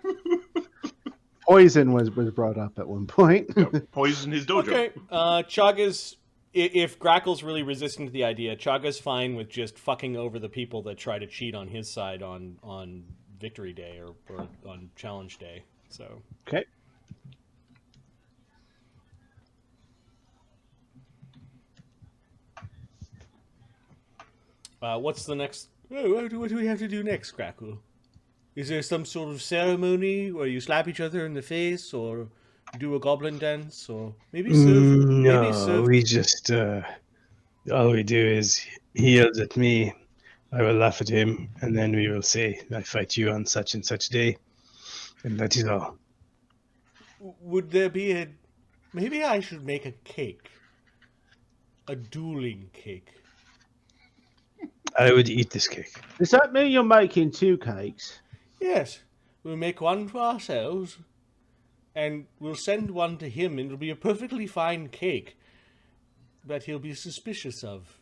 poison was brought up at one point. Poison his dojo. Okay, Chagga's... If Grakkel's really resistant to the idea, Chagga's fine with just fucking over the people that try to cheat on his side on Victory Day or on Challenge Day. So Okay. what's the next... what do we have to do next, Grakkel? Is there some sort of ceremony where you slap each other in the face or do a goblin dance or maybe serve... No, we just... all we do is he yells at me, I will laugh at him, and then we will say, I fight you on such and such day. And that is all. Would there be a... Maybe I should make a cake. A dueling cake. I would eat this cake. Does that mean you're making 2 cakes? Yes. We'll make one for ourselves, and we'll send one to him, and it'll be a perfectly fine cake that he'll be suspicious of.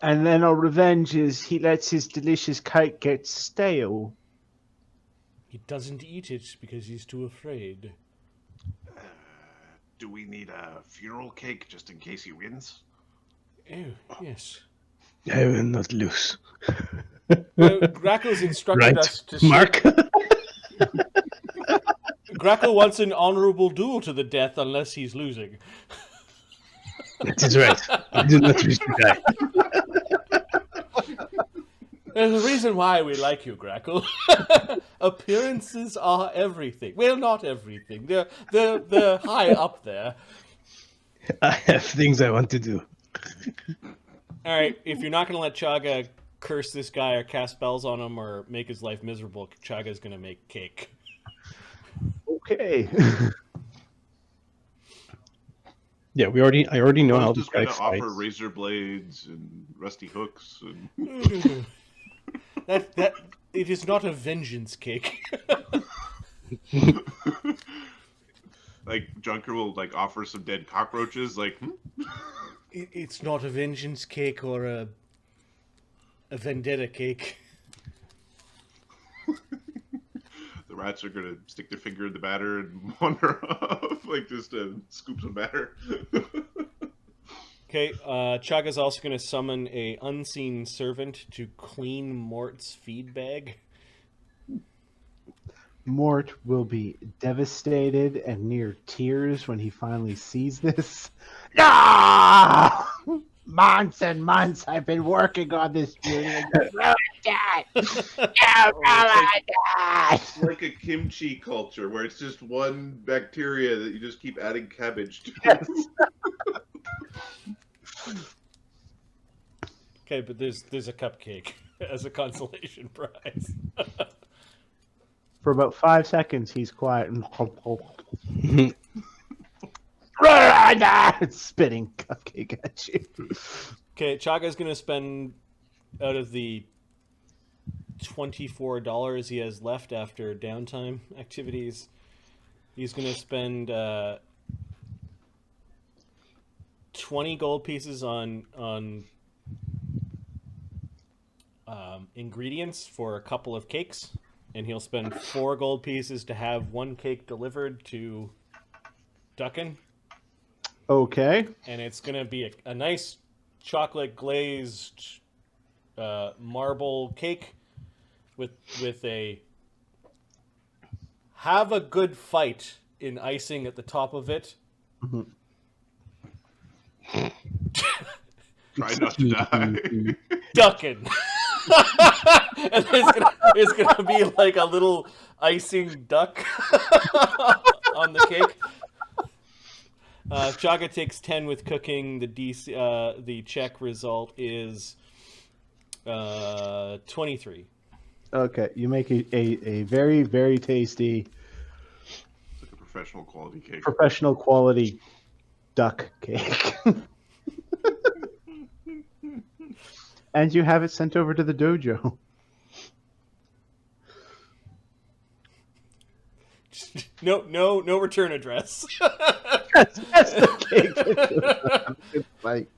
And then our revenge is he lets his delicious cake get stale. He doesn't eat it because he's too afraid. Do we need a funeral cake just in case he wins? Oh, yes. I will not lose. Grakkel's instructed us to... Mark? Grakkel wants an honorable duel to the death unless he's losing. That is right. I do not wish to die. There's a reason why we like you, Grakkel. Appearances are everything. Well, not everything. They're high up there. I have things I want to do. All right, if you're not going to let Chagga curse this guy or cast spells on him or make his life miserable, Chagga's going to make cake. Okay. Yeah, I already know how I'm this just guy gonna fights. offer razor blades and rusty hooks and that it is not a vengeance cake. like Junker will like offer some dead cockroaches. Like It's not a vengeance cake or a vendetta cake. the rats are gonna stick their finger in the batter and wander off, like just scoop some batter. Okay, Chagga's also going to summon a unseen servant to clean Mort's feed bag. Mort will be devastated and near tears when he finally sees this. No! Months and months I've been working on this beauty and you ruined it! You ruined it! It's like a kimchi culture where it's just one bacteria that you just keep adding cabbage to. Yes. Okay, but there's a cupcake as a consolation prize. For about 5 seconds, he's quiet and spitting cupcake at you. Okay, Chagga's going to spend out of the $24 he has left after downtime activities. He's going to spend 20 gold pieces on ingredients for a couple of cakes, and he'll spend 4 gold pieces to have 1 cake delivered to Dakken. Okay. And it's going to be a nice chocolate glazed marble cake with a have a good fight in icing at the top of it. Mm-hmm. Try not to die. Dakken. And there's gonna be like a little icing duck on the cake. Chagga takes 10 with cooking. The check result is 23. Okay, you make a very, very tasty, It's like a professional quality cake. professional quality duck cake. And you have it sent over to the dojo. No return address. That's the cake. Like,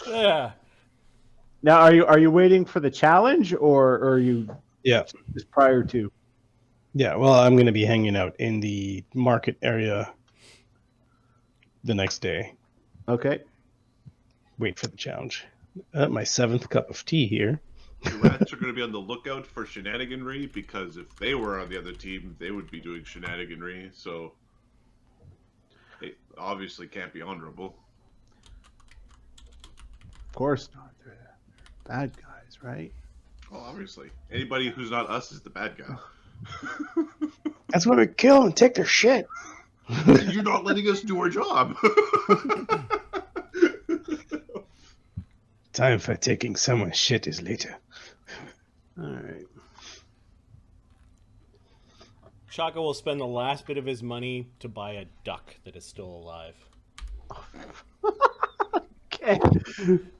Yeah. now, are you waiting for the challenge, or are you Yeah. just prior to? Yeah, well, I'm going to be hanging out in the market area the next day. Okay. Wait for the challenge. My 7th cup of tea here. The rats are going to be on the lookout for shenaniganry, because if they were on the other team, they would be doing shenaniganry. So they obviously can't be honorable. Of course not. They're bad guys, right? Well, obviously, anybody who's not us is the bad guy. That's why we kill them and take their shit. You're not letting us do our job. Time for taking someone's shit is later. All right. Chagga will spend the last bit of his money to buy a duck that is still alive. Okay.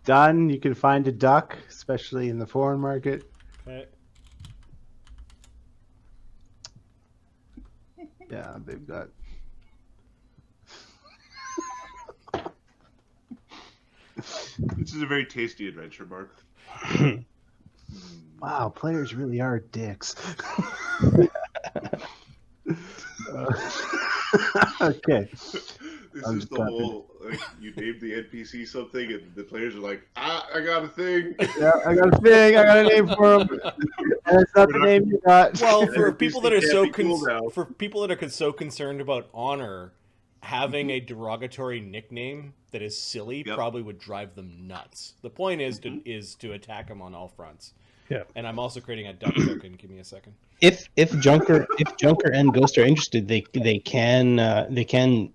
Done. You can find a duck, especially in the foreign market. Okay. Yeah, they've got. This is a very tasty adventure, Mark. Wow, players really are dicks. Okay. This I'm is just the clapping. whole, like, you name the NPC something, and the players are like, I got a thing. Yeah, I got a thing. I got a name for him. And it's not the name you got. Well, for NPC people that are can't so be cool now. for people that are so concerned about honor, having a derogatory nickname that is silly Yep. probably would drive them nuts. The point is to attack them on all fronts. Yeah. And I'm also creating a duck token. Give me a second. If Junker and Ghost are interested, they can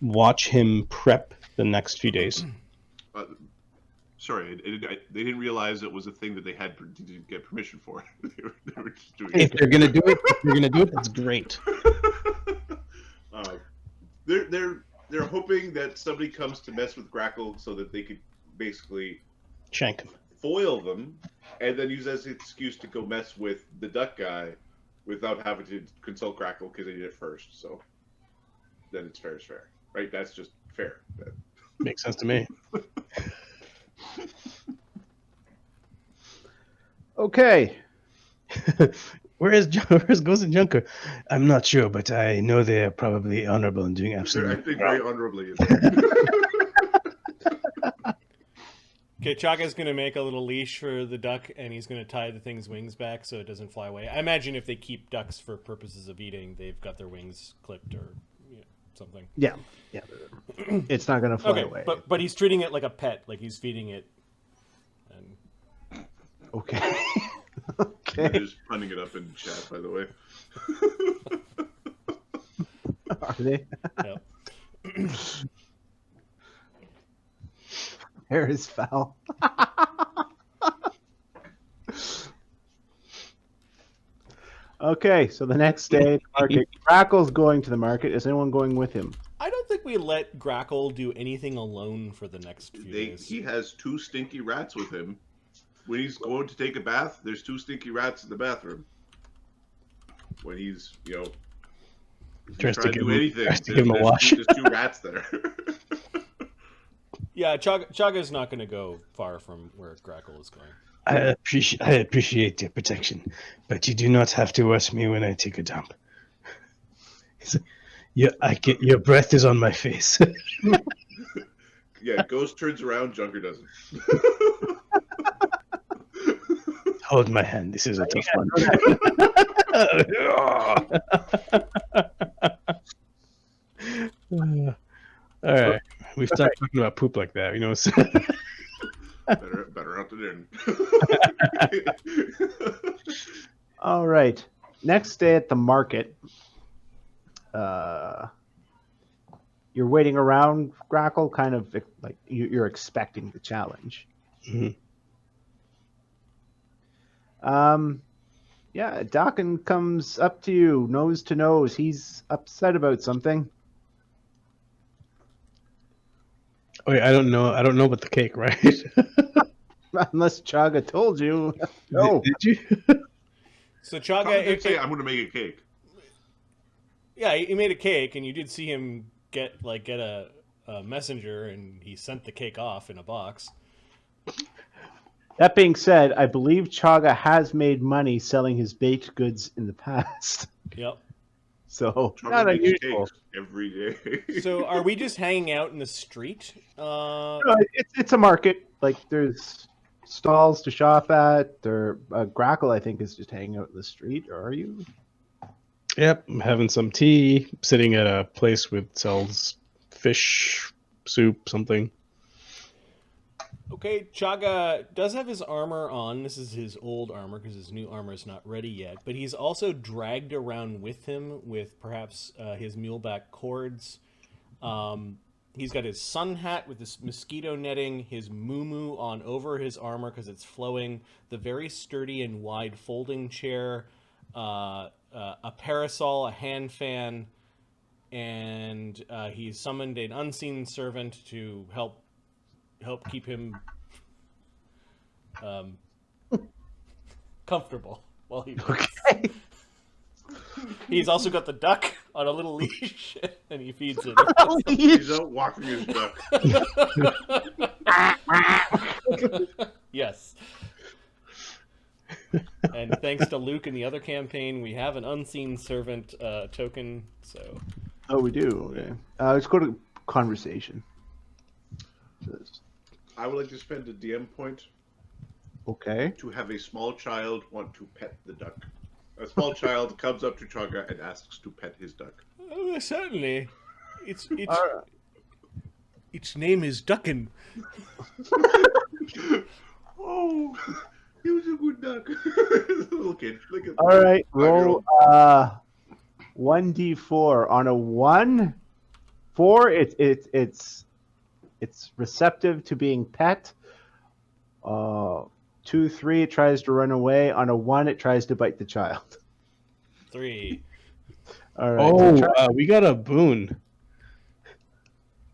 watch him prep the next few days. Sorry, they didn't realize it was a thing that they had to get permission for. they were just doing If they're gonna do it, that's great. They're hoping that somebody comes to mess with Grakkel so that they could basically Shank him. foil them, and then use as an excuse to go mess with the duck guy without having to consult Grakkel because they did it first. So then it's fair is fair, right? That's just fair. Makes sense to me. Okay. Where's Ghost and Junker? I'm not sure, but I know they are probably honorable and doing They're absolutely. acting very honorably. Okay, Chaga's going to make a little leash for the duck, and he's going to tie the thing's wings back so it doesn't fly away. I imagine if they keep ducks for purposes of eating, they've got their wings clipped or something. Yeah. It's not going to fly Okay, away. but he's treating it like a pet, like he's feeding it. And Okay. They're Okay. just punning it up in chat, by the way. Are they? yeah. Hair is foul. Okay, so the next day, the market. Grakkel's going to the market. Is anyone going with him? I don't think we let Grakkel do anything alone for the next few days. He has two stinky rats with him. When he's going to take a bath, there's two stinky rats in the bathroom. When he's, Tries to trying to give do him- anything, tries to give him a wash. There's two rats there. Yeah, Chaga's not going to go far from where Grakkel is going. I appreciate your protection, but you do not have to watch me when I take a dump. Your breath is on my face. Yeah, Ghost turns around, Junker doesn't. Hold my hand. This is a tough one. All right, we've stopped talking about poop like that. So. Better out than in. All right. Next day at the market. You're waiting around, Grakkel, kind of like you're expecting the challenge. Mhm. Yeah, Dakken comes up to you, nose to nose. He's upset about something. Oh, yeah, I don't know about the cake, right? Unless Chagga told you. No. Did you? So Chagga Chagga, did say, I'm going to make a cake. yeah, he made a cake, and you did see him get a messenger, and he sent the cake off in a box. That being said, I believe Chagga has made money selling his baked goods in the past. Yep. So, Chagga not makes unusual. cakes every day. So are we just hanging out in the street? No, it's a market. Like, there's stalls to shop at. Grakkel, I think, is just hanging out in the street. Or are you? Yep, I'm having some tea, sitting at a place with sells fish, soup, something. Okay, Chagga does have his armor on. This is his old armor because his new armor is not ready yet. But he's also dragged around with him with perhaps his muleback cords. He's got his sun hat with this mosquito netting, his muumuu on over his armor because it's flowing, the very sturdy and wide folding chair, a parasol, a hand fan, and he's summoned an unseen servant to help keep him comfortable while he works. Okay. He's also got the duck on a little leash, and he feeds it. He's out walking his duck. Yes. And thanks to Luke in the other campaign, we have an unseen servant token. So. Oh, we do. Okay. Let's go to conversation. I would like to spend a DM point Okay. to have a small child want to pet the duck. A small child comes up to Chagga and asks to pet his duck. Oh, certainly. Its name is Dakken. Oh, he was a good duck. Little kid. Look at All right. Roll 5-year-old. 1d4 on a 1. 4. It's receptive to being pet. 2, 3, it tries to run away. On a 1, it tries to bite the child. 3. All right. We got a boon.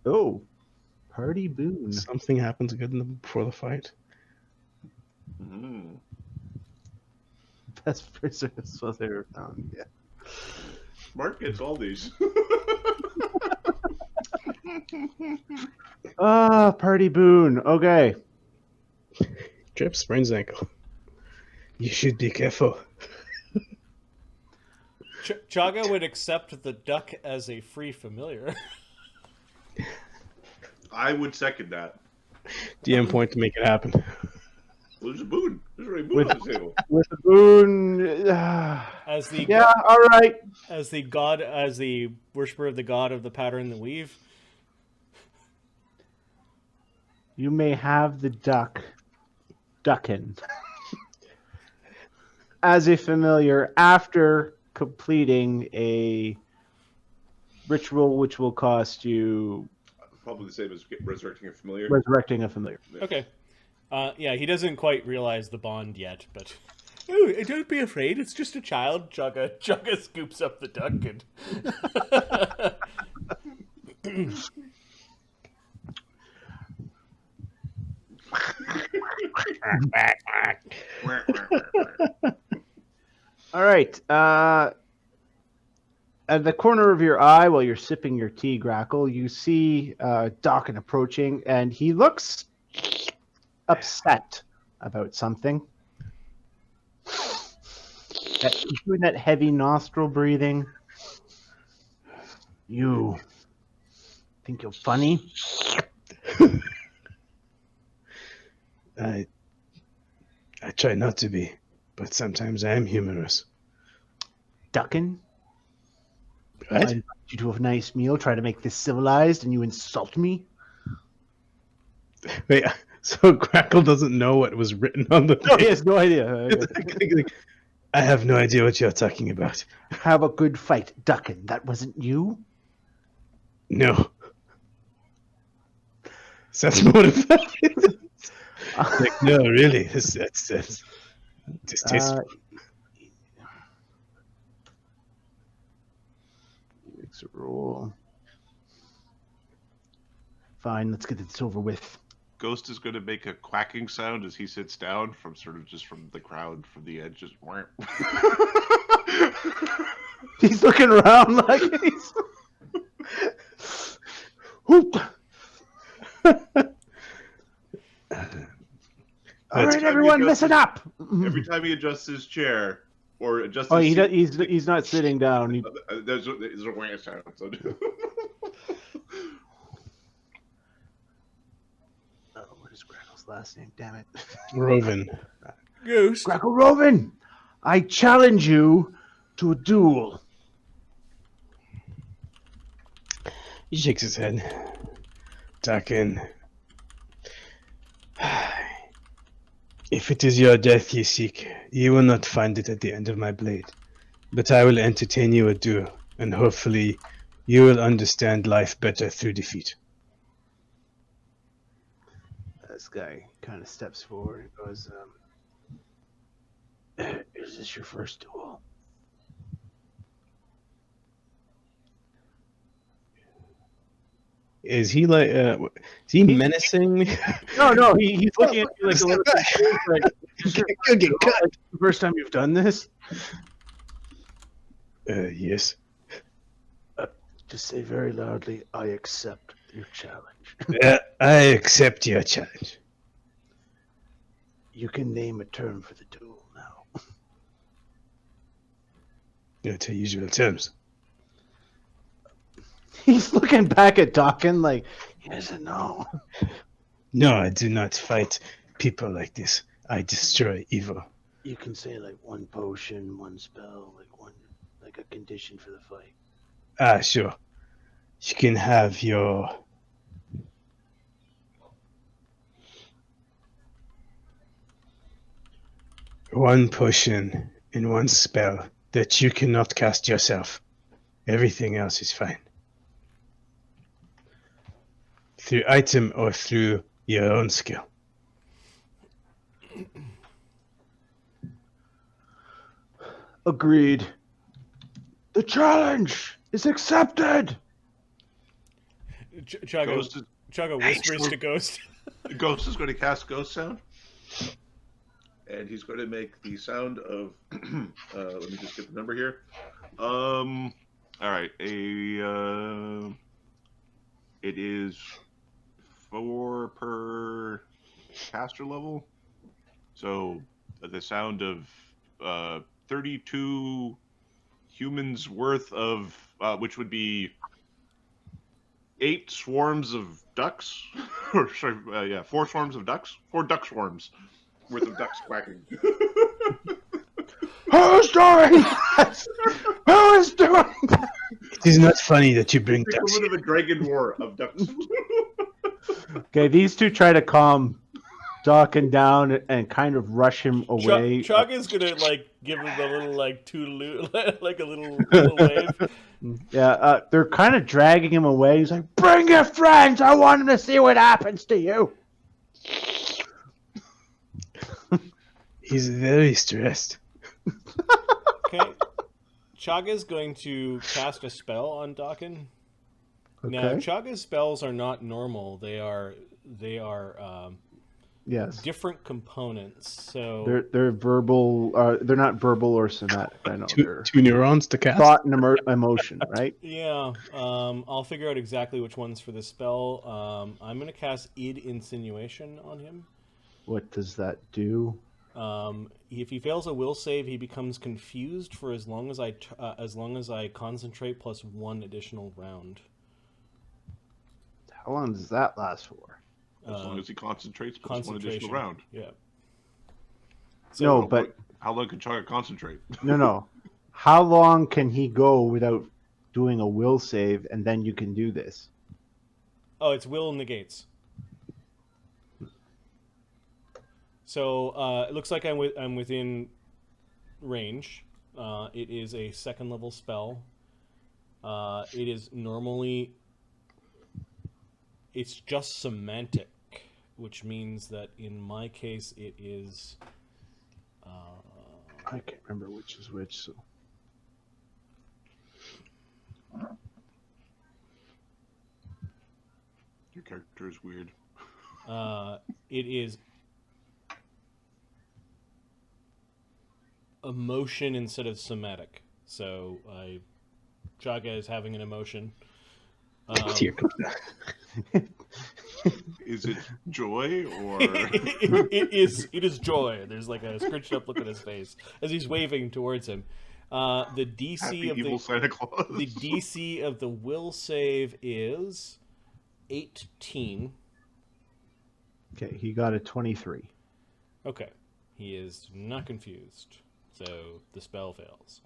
Oh, party boon. Something happens good before the fight. Mm. Best preserves was ever found. Yeah. Mark gets all these. Party boon. Okay. Trip sprains ankle. You should be careful. Chagga would accept the duck as a free familiar. I would second that. DM point to make it happen. Well, there's a boon. There's already a boon on the table. With the boon. As the Yeah, all right. as the worshiper of the god of the pattern that weave. You may have the Dakken, as a familiar after completing a ritual which will cost you Probably the same as resurrecting a familiar. resurrecting a familiar. Okay. Yeah, he doesn't quite realize the bond yet, but oh, don't be afraid. It's just a child. Chagga scoops up the duck and All right. At the corner of your eye, while you're sipping your tea, Grakkel, you see Dakken approaching, and he looks upset about something. He's doing that heavy nostril breathing. You think you're funny? I try not to be, but sometimes I am humorous. Dakken? I What? invite you to a nice meal, try to make this civilized, and you insult me? Wait, so Crackle doesn't know what was written on the No, page? he has no idea. I have no idea what you're talking about. Have a good fight, Dakken. That wasn't you? No. So that's motivated. Like, no, really. This tastes. Makes a roll. Fine, let's get this over with. Ghost is going to make a quacking sound as he sits down from from the crowd, from the edge. Just He's looking around like he's. All right, everyone, listen up. Every time he adjusts his chair or adjusts Oh, his he's not sitting down. there's a whang sound. So. What is Grakkel's last name? Damn it. Roven. Ghost. Grackle Roven, I challenge you to a duel. He shakes his head. Dakken. If it is your death ye seek, ye will not find it at the end of my blade. But I will entertain you a duel, and hopefully you will understand life better through defeat. This guy kind of steps forward and goes, is this your first duel? Is he like, is he menacing me? No, he's looking at you like a little like, You'll get cut. like, the first time you've done this? Yes. Just say very loudly, I accept your challenge. I accept your challenge. You can name a term for the duel now. To usual terms. He's looking back at Dakken like, he doesn't know. No, I do not fight people like this. I destroy evil. You can say like one potion, one spell, like a condition for the fight. Ah, sure. You can have your... one potion and one spell that you cannot cast yourself. Everything else is fine. Through item or through your own skill. Agreed. The challenge is accepted. Chagga whispers to Ghost. Ghost is going to cast Ghost Sound. And he's going to make the sound of... let me just get the number here. All right. It is 4 per caster level. So the sound of 32 humans worth of... which would be 8 swarms of ducks. Or sorry, 4 swarms of ducks. 4 duck swarms worth of ducks quacking. Who's doing that? Who is doing that? It is not funny that you bring It's ducks. a bit of a dragon war of ducks. Okay, these two try to calm Dakken down and kind of rush him away. Chagga's gonna like give him a little like toodaloo, like a little wave. Yeah, they're kind of dragging him away. He's like, "Bring your friends! I want him to see what happens to you." He's very stressed. Okay, Chagga's going to cast a spell on Dakken. Now, Okay. Chagga's spells are not normal. They are Yes. different components. So They're verbal. They're not verbal or somatic. I know. They're Two neurons to cast. thought and emotion, right? yeah, I'll figure out exactly which one's for the spell. I'm going to cast Id Insinuation on him. What does that do? If he fails a will save, he becomes confused for as long as I concentrate plus 1 additional round. How long does that last for? As long as he concentrates, plus 1 additional Concentration. round. Yeah. No, but How long can Chagga concentrate? no. How long can he go without doing a will save, and then you can do this? Oh, it's will negates. So it looks like I'm within range. It is a 2nd level spell. It is normally... It's just semantic, which means that in my case it is... I can't remember which is which. So Your character is weird. it is emotion instead of somatic. So Chagga is having an emotion. Here comes that. Is it joy or? it is joy. There's like a scrunched up look on his face as he's waving towards him. The DC Happy of evil Santa Claus. the DC of the will save is 18. Okay, he got a 23. Okay, he is not confused, so the spell fails.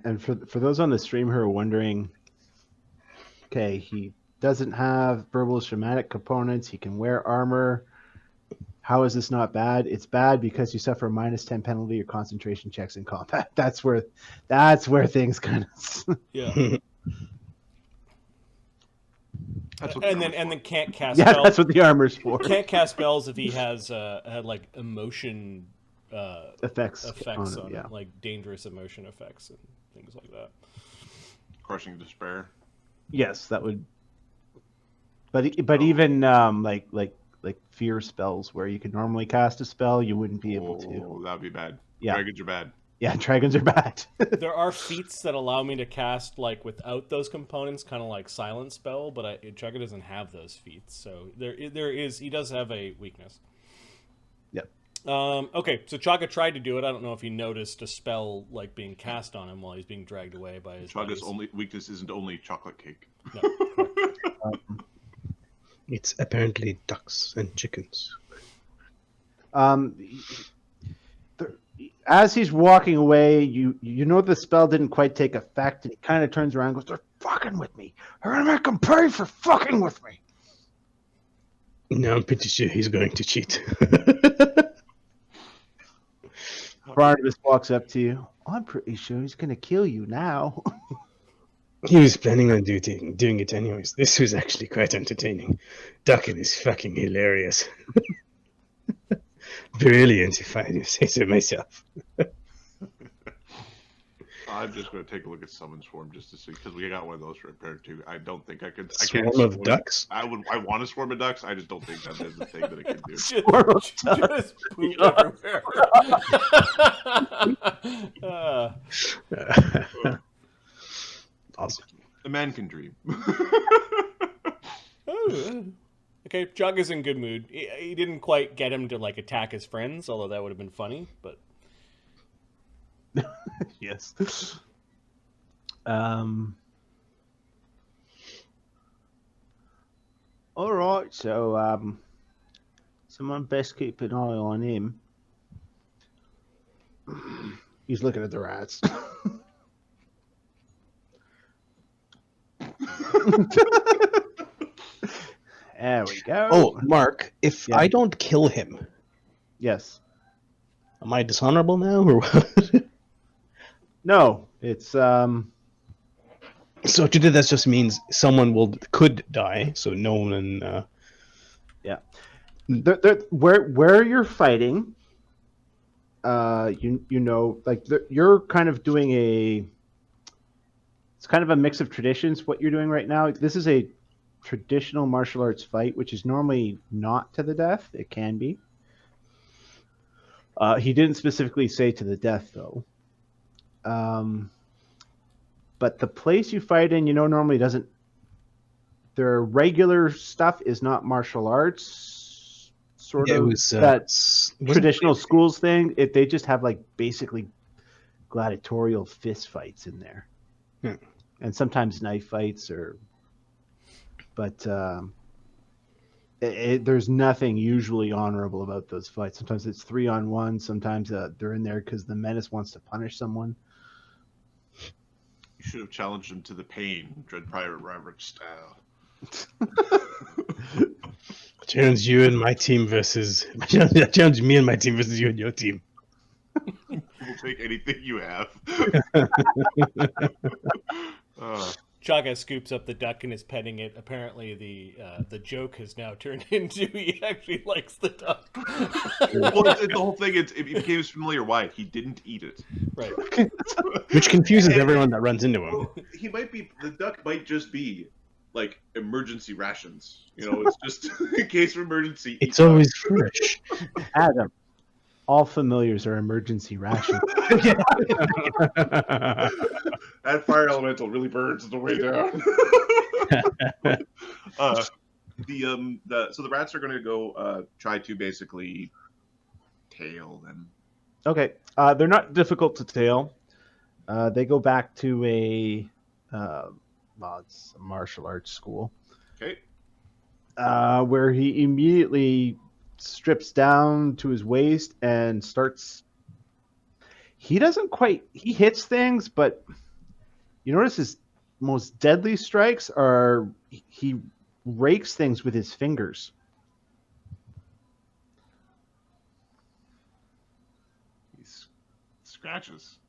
And for those on the stream who are wondering, okay, he doesn't have verbal shamanic components. He can wear armor. How is this not bad? It's bad because you suffer a -10 penalty or concentration checks in combat. That's where things kind of. Yeah. That's what and the then armor's for. can't cast Yeah, spells. that's what the armor's for. Can't cast spells if he has had like emotion Effects effects on yeah. it, like dangerous emotion effects and things like that. Crushing despair. Yes, that would. But even like fear spells where you could normally cast a spell, you wouldn't be able to. Oh, that'd be bad. Yeah. Dragons are bad. Yeah, dragons are bad. There are feats that allow me to cast like without those components, kind of like silent spell, but Chagga doesn't have those feats, so he does have a weakness. Yep. Okay, so Chagga tried to do it. I don't know if he noticed a spell like being cast on him while he's being dragged away by his Chagga's buddies. only weakness isn't only chocolate cake. No, correct. It's apparently ducks and chickens. As he's walking away, you know the spell didn't quite take effect, and he kind of turns around and goes, "They're fucking with me. I'm gonna make them pay for fucking with me." No, I'm pretty sure he's going to cheat. Barnabas walks up to you. I'm pretty sure he's gonna kill you now. He was planning on doing it anyways. This was actually quite entertaining. Dakken is fucking hilarious. Brilliant, if I do say so myself. I'm just going to take a look at Summon Swarm just to see, because we got one of those prepared too. I don't think I could. I Swarm can't of ducks? I want to swarm of ducks. I just don't think that is the thing that it can do. Just poop everywhere. Awesome. The man can dream. Okay, Chagga's in good mood. He didn't quite get him to like attack his friends, although that would have been funny. But Yes. All right. So, someone best keep an eye on him. He's looking at the rats. There we go. Oh, Mark, if Yeah. I don't kill him, Yes. am I dishonorable now, or what? No. It's So today that just means someone could die, so no one. where you're fighting. You know, like you're kind of doing it's kind of a mix of traditions. What you're doing right now, this is a traditional martial arts fight, which is normally not to the death. It can be. He didn't specifically say to the death, though. But the place you fight in, normally doesn't. Their regular stuff is not martial arts, sort Yeah, it of. was, That's wasn't traditional schools thing. They just have like basically gladiatorial fist fights in there, and sometimes knife fights But there's nothing usually honorable about those fights. Sometimes it's 3-on-1. Sometimes they're in there because the Menace wants to punish someone. You should have challenged him to the pain, Dread Pirate Robert style. Challenge you and my team versus. Challenge me and my team versus you and your team. We'll take anything you have. Chagga scoops up the duck and is petting it. Apparently, the joke has now turned into he actually likes the duck. Well, the whole thing, it became familiar why he didn't eat it. Right. Which confuses everyone that runs into him. Well, the duck might just be like emergency rations. It's just in case of emergency. It's always fresh. Adam, all familiars are emergency rations. That fire elemental really burns the way down. The the rats are going to go try to basically tail them. Okay, they're not difficult to tail. They go back to it's a martial arts school. Okay. Where he immediately strips down to his waist and starts. He hits things, but you notice his most deadly strikes are he rakes things with his fingers. He scratches.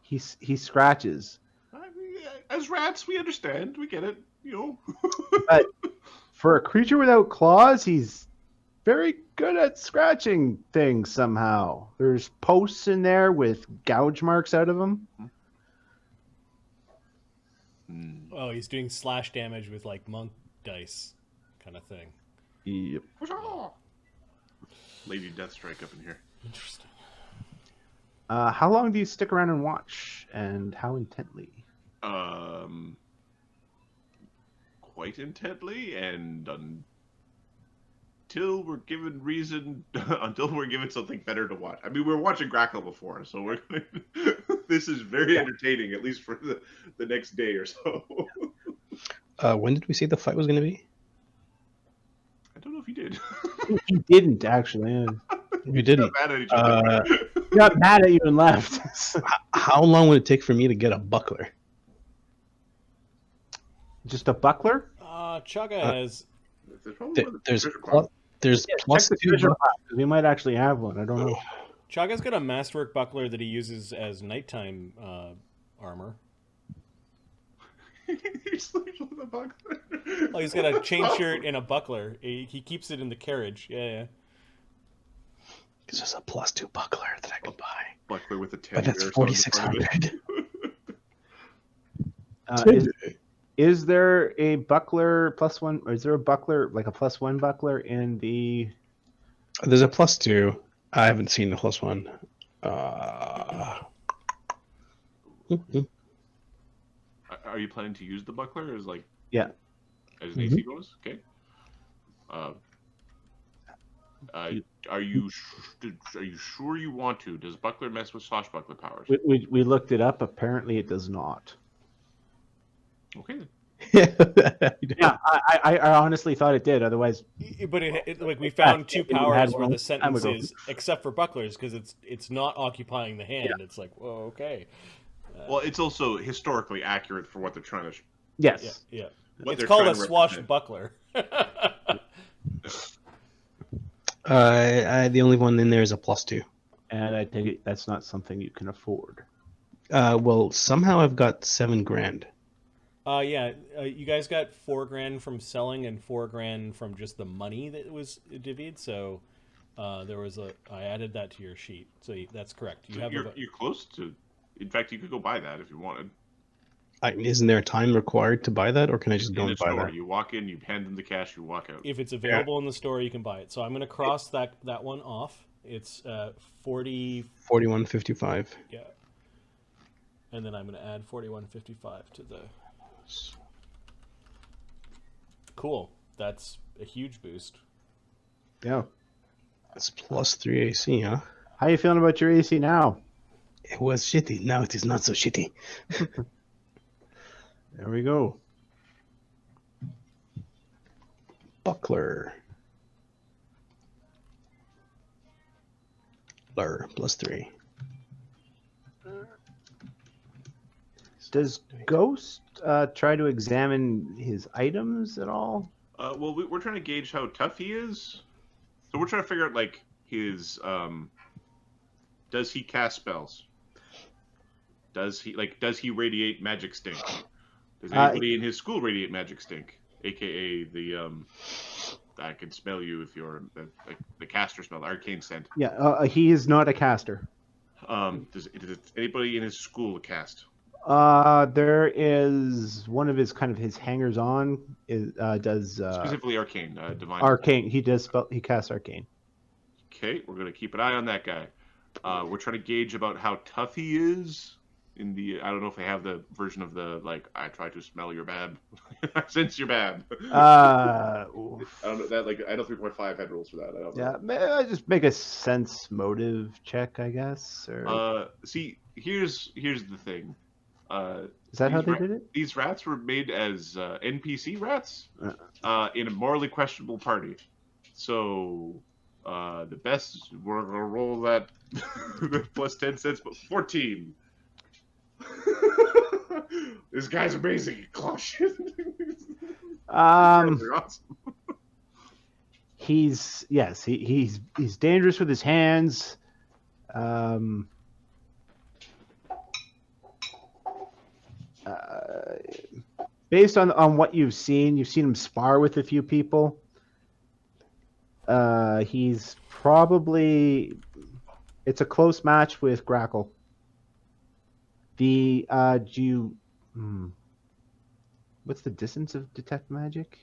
He scratches. I mean, as rats, we understand. We get it. But for a creature without claws, he's very good at scratching things somehow. There's posts in there with gouge marks out of them. Oh, he's doing slash damage with like monk dice kind of thing. Yep. Lady Deathstrike up in here. Interesting. How long do you stick around and watch, and how intently? Quite intently, and until we're given something better to watch. I mean, we were watching Grakkel before, so we're this is very entertaining, at least for the next day or so. When did we say the fight was going to be? I don't know if he did. He didn't actually. We didn't. Mad at each other. He got mad at you and left. How long would it take for me to get a buckler? Just a buckler? Chagga has. There's Check plus the 2 treasure box, 'cause we might actually have one. I don't know. Chagga's got a masterwork buckler that he uses as nighttime armor. He sleeps with a buckler. Oh, he's got a chain shirt and a buckler. He keeps it in the carriage. Yeah. It's just a plus 2 buckler that I can buy. Buckler with a 10. But that's 4,600. Is there a buckler plus one, or is there a buckler, like a plus 1 buckler in the... There's a plus 2. I haven't seen the plus 1. Are you planning to use the buckler as like... Yeah. As an AC bonus? Okay. Are you sure you want to? Does buckler mess with swashbuckler powers? We looked it up. Apparently it does not. Okay then. Yeah, I honestly thought it did. Otherwise, But like we found two powers where one the sentence time ago. is except for bucklers because it's not occupying the hand. Yeah. It's like, whoa, okay. Well, it's also historically accurate for what they're trying to. yes. Yeah. What It's they're called a trying to represent. swashbuckler. The only one in there is a plus 2. And I take it that's not something you can afford. Well, somehow I've got $7,000. You guys got $4,000 from selling and $4,000 from just the money that was divvied. So there was I added that to your sheet. So that's correct. You're close to. In fact, you could go buy that if you wanted. Isn't there a time required to buy that, or can I just go In the and buy store, that? you walk in, you hand them the cash, you walk out. If it's available in the store, you can buy it. So I'm going to cross that one off. It's 40. 41.55. Yeah. And then I'm going to add 41.55 to the. Cool. That's a huge boost. Yeah. That's plus 3 AC, huh? How you feeling about your AC now? It was shitty. Now it is not so shitty. There we go. Buckler. Plus 3. Does Ghost try to examine his items at all? Well, we're trying to gauge how tough he is. So we're trying to figure out like his. Does he cast spells? Does he radiate magic stink? Does anybody in his school radiate magic stink? AKA the I can smell you if you're the caster smell, arcane scent. Yeah, he is not a caster. Does anybody in his school cast? There is one of his hangers on does Specifically arcane, divine. arcane. He casts arcane. Okay, we're gonna keep an eye on that guy. We're trying to gauge about how tough he is. in the I don't know if they have the version of the like I try to smell your bab, I sense your bab. I don't know that like I know 3.5 had rules for that. I don't yeah, know. I just make a sense motive check, I guess. Or See, here's the thing. is that how These they did it? these rats were made as NPC rats Uh, in a morally questionable party. So the best we're gonna roll that plus 10 cents, but 14. This guy's amazing. Caution. Um, Awesome. he's dangerous with his hands. Uh, Based on what you've seen him spar with a few people. He's probably it's a close match with Grakkel. The what's the distance of detect magic?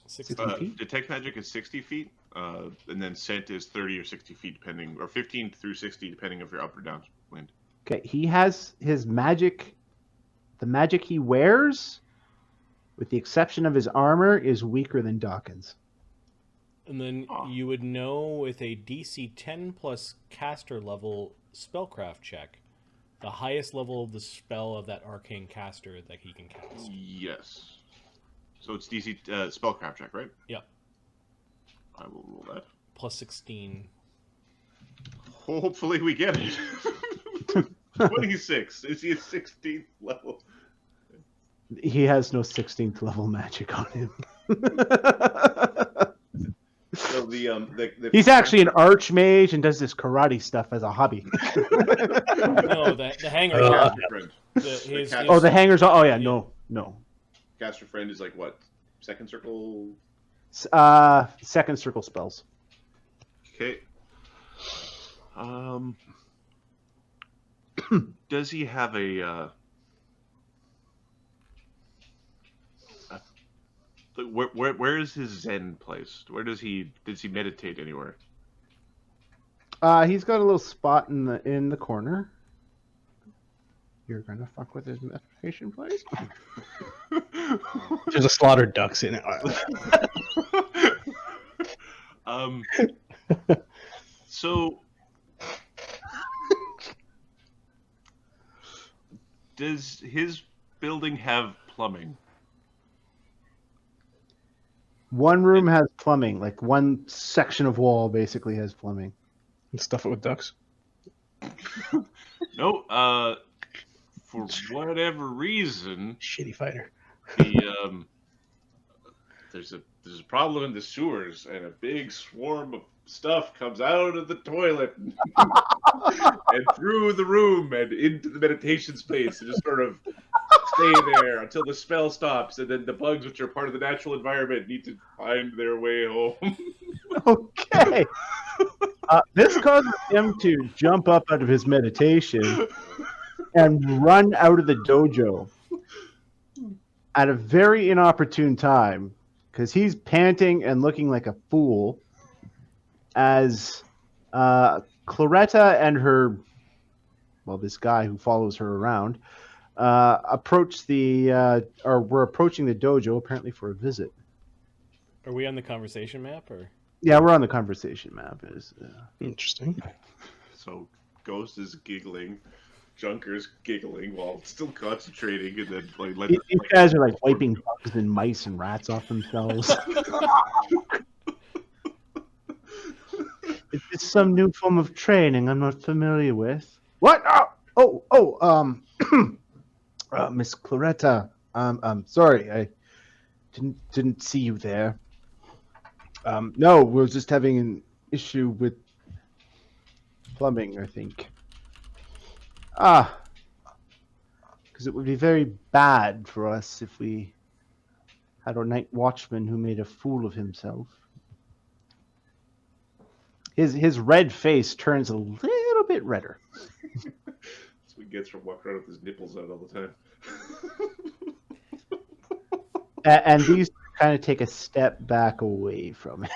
60 feet? Detect magic is 60 feet, and then scent is 30 or 60 feet, depending, or 15 through 60, depending if you're up or downwind. Okay, he has his magic. The magic he wears, with the exception of his armor, is weaker than Dakken's. And then you would know with a DC 10 plus caster level spellcraft check, the highest level of the spell of that arcane caster that he can cast. Yes. So it's DC spellcraft check, right? Yep. I will roll that. Plus 16. Hopefully we get it. 26. Is he at 16th level? He has no 16th level magic on him. So He's actually an archmage and does this karate stuff as a hobby. No, the hanger. caster friend. The hangers. Oh yeah, no. Caster friend is like what? Second circle. Second circle spells. Okay. Does he have where is his Zen placed? Does he meditate anywhere? He's got a little spot in the corner. You're gonna fuck with his meditation place? There's a slaughtered ducks in it. So does his building have plumbing? One room has plumbing, like one section of wall basically has plumbing. Stuff it with ducks. No, for whatever reason, Shitty fighter. there's a problem in the sewers, and a big swarm of stuff comes out of the toilet and through the room and into the meditation space, and just sort of stay there until the spell stops, and then the bugs, which are part of the natural environment, need to find their way home. Okay. This causes him to jump up out of his meditation and run out of the dojo at a very inopportune time, because he's panting and looking like a fool as Claretta and this guy who follows her around, we're approaching the dojo apparently for a visit. Are we on the conversation map or? Yeah, we're on the conversation map. Interesting. So Ghost is giggling, Junker's giggling while still concentrating, and then These guys are like wiping bugs and mice and rats off themselves. It's some new form of training I'm not familiar with. What? Miss Claretta. Sorry, I didn't see you there. No, we're just having an issue with plumbing, I think. Because it would be very bad for us if we had our night watchman who made a fool of himself. His red face turns a little bit redder. That's what he gets from walking around with his nipples out all the time. And these kind of take a step back away from him.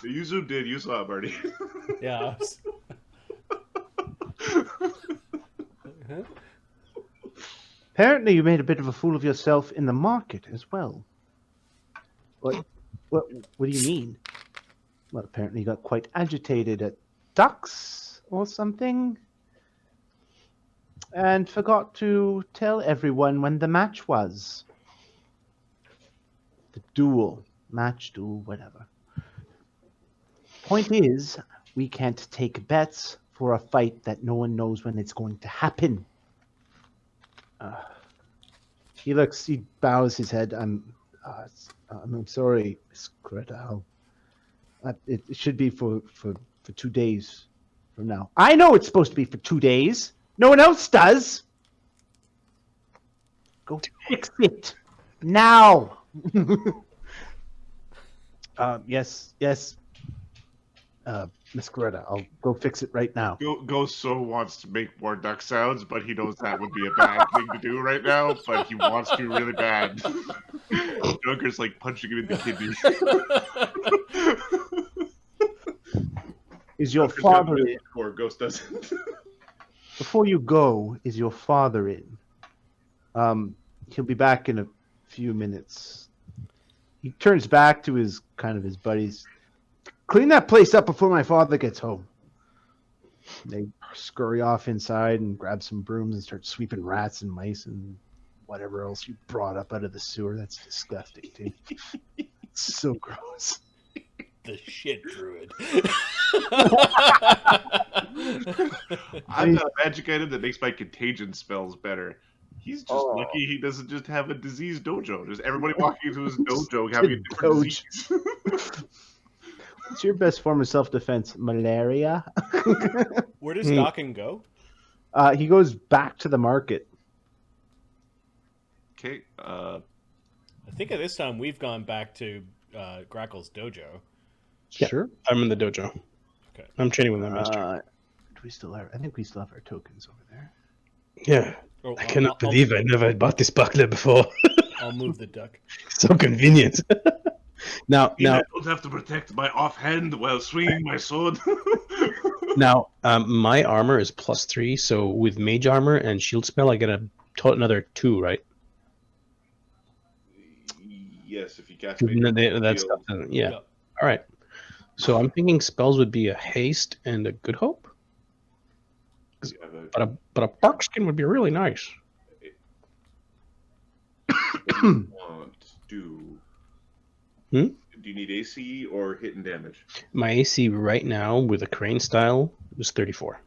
You zoomed in, you saw it, Marty. Yeah. Apparently, you made a bit of a fool of yourself in the market as well. What? What do you mean? Well, apparently, you got quite agitated at ducks or something, and forgot to tell everyone when the match was. The duel, match, duel, whatever. Point is, we can't take bets for a fight that no one knows when it's going to happen. He bows his head. I'm sorry, Miss Greta. It should be for 2 days from now. I know it's supposed to be for 2 days. No one else does. Go fix it now. Yes. Miss Greta, I'll go fix it right now. Ghost so wants to make more duck sounds, but he knows that would be a bad thing to do right now, but he wants to really bad. Joker's like punching him in the kidneys. Is your father in? Or Ghost doesn't. Before you go, is your father in? He'll be back in a few minutes. He turns back to his buddies. Clean that place up before my father gets home. They scurry off inside and grab some brooms and start sweeping rats and mice and whatever else you brought up out of the sewer. That's disgusting, too. It's so gross. The shit druid. I'm got a magic item that makes my contagion spells better. He's just lucky he doesn't just have a disease dojo. There's everybody walking into his dojo having a different disease. What's your best form of self-defense? Malaria? Where does Dakken go? He goes back to the market. Okay. I think at this time we've gone back to Grakkel's dojo. Yeah, Sure. I'm in the dojo. Okay. I'm training with that master. Do we still have? I think we still have our tokens over there. Yeah. Oh, I cannot believe I never bought this buckler before. I'll move the duck. So convenient. Now, I don't have to protect my offhand while swinging my sword. my armor is +3, so with mage armor and shield spell, I get another 2, right? Yes, if you cast That stuff. Yeah. Yep. All right. So I'm thinking spells would be a haste and a good hope. But a bark skin would be really nice. Do you need AC or hidden damage? My AC right now with a crane style is 34.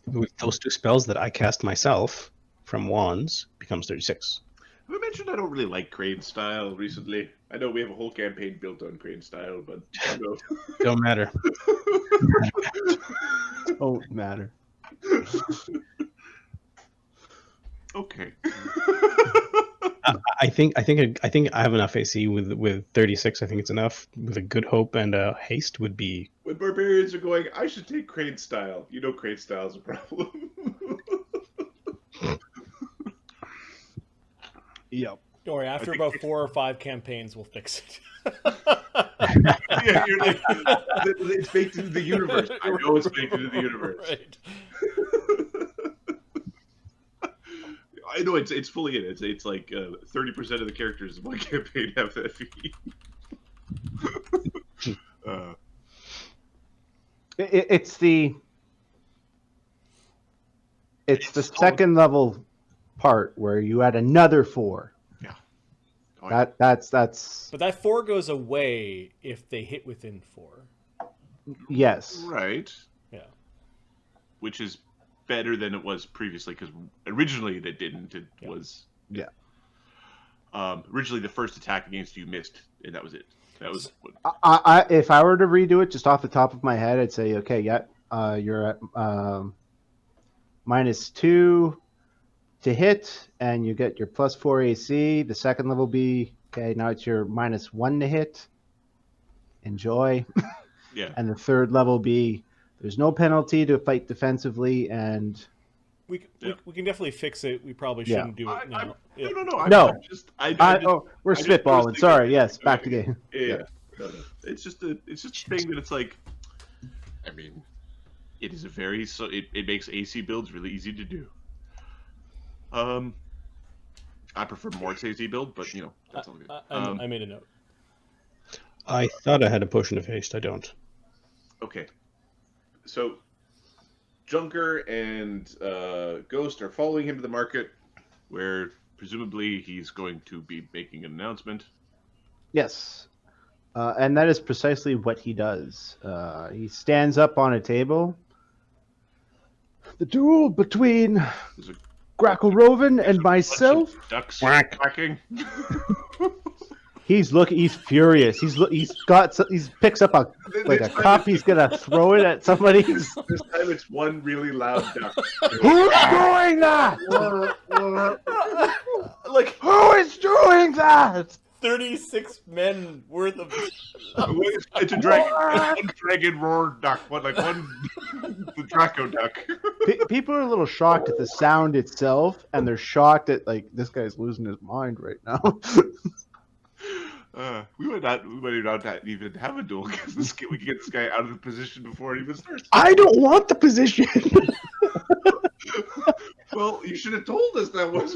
With those two spells that I cast myself from wands becomes 36. Have I mentioned I don't really like crane style recently? I know we have a whole campaign built on crane style, but Don't matter. Don't matter. Okay. I think I have enough AC with 36. I think it's enough. With a good hope and a haste would be. When barbarians are going, I should take crane style. You know, crane style is a problem. Yep. Don't worry, after about 4 or 5 campaigns, we'll fix it. Yeah, you're like, it's baked into the universe. I know it's baked into the universe. Right. I know it's fully in it. It's like 30% of the characters in my campaign have that feat. It's the second level part where you add another 4. Yeah. That's But that 4 goes away if they hit within 4. yes. Right. Yeah. Which is better than it was previously, because originally they didn't. It was originally the first attack against you missed, and that was it. That was what... If I were to redo it just off the top of my head, I'd say, okay, you're at -2 to hit, and you get your +4 AC. The second level be okay. Now it's your -1 to hit. Enjoy. Yeah. And the third level be there's no penalty to fight defensively, and we can definitely fix it. We probably shouldn't do it now. No. We're spitballing. Sorry. Yes. Back to game. Yeah. No. It's just a thing that it's like. I mean, It is a very it makes AC builds really easy to do. I prefer Mort's AC build, but you know that's all good. I made a note. I thought I had a potion of haste. I don't. Okay, so Junker and Ghost are following him to the market, where presumably he's going to be making an announcement. Yes. And that is precisely what he does. He stands up on a table. The duel between There's a Grakkel Roven and bunch of myself. ducks Quack. quacking. He's furious. He picks up a cup. He's gonna throw it at somebody. This time it's one really loud duck. Who's doing that? Like Who is doing that? 36 men worth of. It's a dragon. It's one dragon roar duck. The Draco duck. People are a little shocked at the sound itself, and they're shocked at this guy's losing his mind right now. We might not even have a duel because we can get this guy out of the position before it even starts. I don't want the position. Well, you should have told us that was.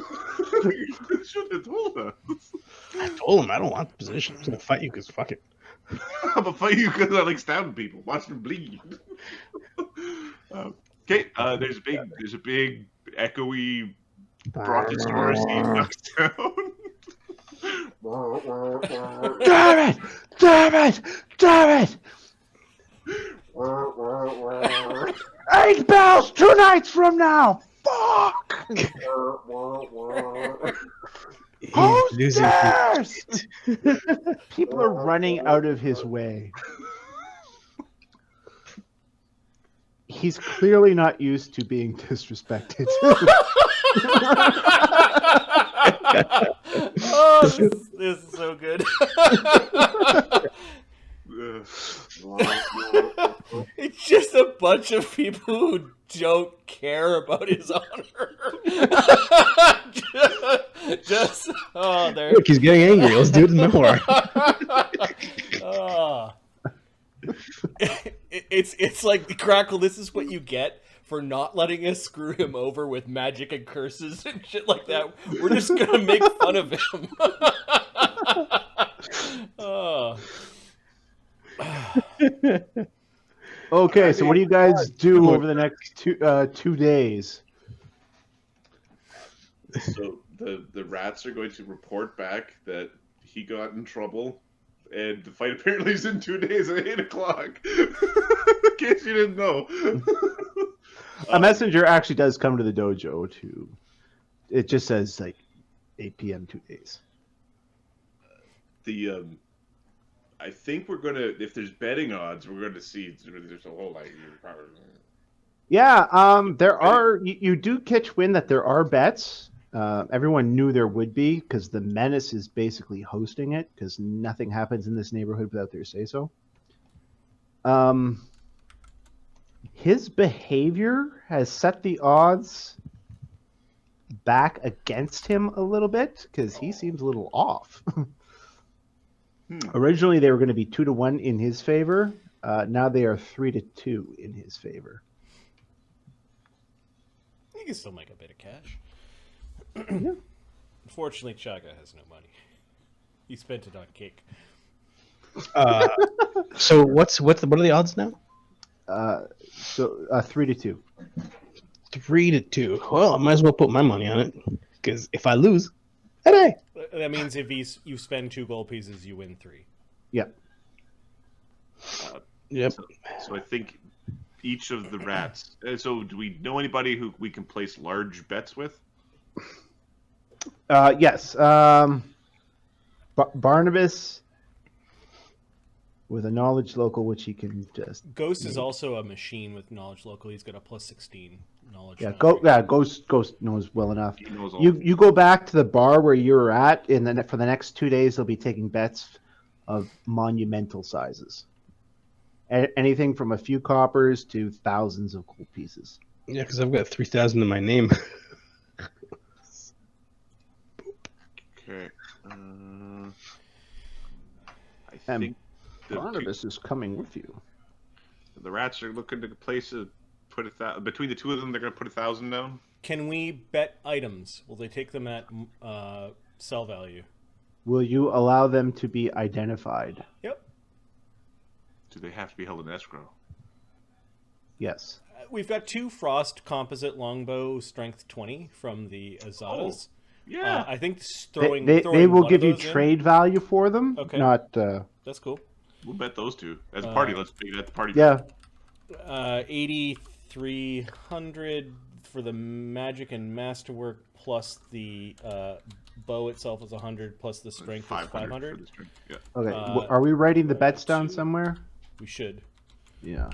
You should have told us. I told him I don't want the position. I'm gonna fight you because fuck it. I'm gonna fight you because I like stabbing people, watch them bleed. Okay, there's a big echoey brontosaurus duck sound. Damn it! Damn it! Damn it! 8 bells 2 nights from now. Fuck! Who's losing cares? People are running out of his way. He's clearly not used to being disrespected. Oh, this is so good. It's just a bunch of people who don't care about his honor. There. Look, he's getting angry. Let's do it more. It's like the Grakkel. This is what you get for not letting us screw him over with magic and curses and shit like that. We're just gonna make fun of him. Okay, so what do you guys do over the next 2 days? So the rats are going to report back that he got in trouble, and the fight apparently is in 2 days at 8 o'clock. In case you didn't know. A messenger actually does come to the dojo too. It just says 8 p.m. 2 days. I think we're gonna, if there's betting odds, we're going to see there's a whole lot. Yeah, there are. You do catch wind that there are bets. Everyone knew there would be because the Menace is basically hosting it because nothing happens in this neighborhood without their say so. His behavior has set the odds back against him a little bit because he seems a little off. Originally, they were going to be 2-1 in his favor. Now they are 3-2 in his favor. You can still make a bit of cash. Yeah. Unfortunately, Chagga has no money. He spent it on cake. So what are the odds now? 3-2. 3-2. Well, I might as well put my money on it because if I lose, hey. That means if you spend 2 gold pieces, you win 3. Yep. Yep. So I think each of the rats. So do we know anybody who we can place large bets with? Yes. Barnabas with a knowledge local, which he can just. Ghost is also a machine with knowledge local. He's got a +16 knowledge. Yeah, Ghost knows well enough. He knows all. You go back to the bar where you were at, and then for the next 2 days, they'll be taking bets of monumental sizes. Anything from a few coppers to thousands of gold pieces. Yeah, because I've got 3,000 in my name. Okay. I think Barnabas is coming with you. the rats are looking to place a put between the two of them, they're going to put 1,000 down. Can we bet items? Will they take them at sell value? Will you allow them to be identified? Yep. Do they have to be held in escrow? Yes. We've got 2 frost composite longbow strength 20 from the Azadas. Yeah. I think They throwing will one give of you those in- trade value for them. Okay. Not. That's cool. We'll bet those two. As a party, let's make that the party. Yeah. 8,300 for the magic and masterwork, plus the bow itself is 100, plus the strength is 500. 500. For the strength. Yeah. Okay. Uh, Are we writing the bets down somewhere? We should. Yeah.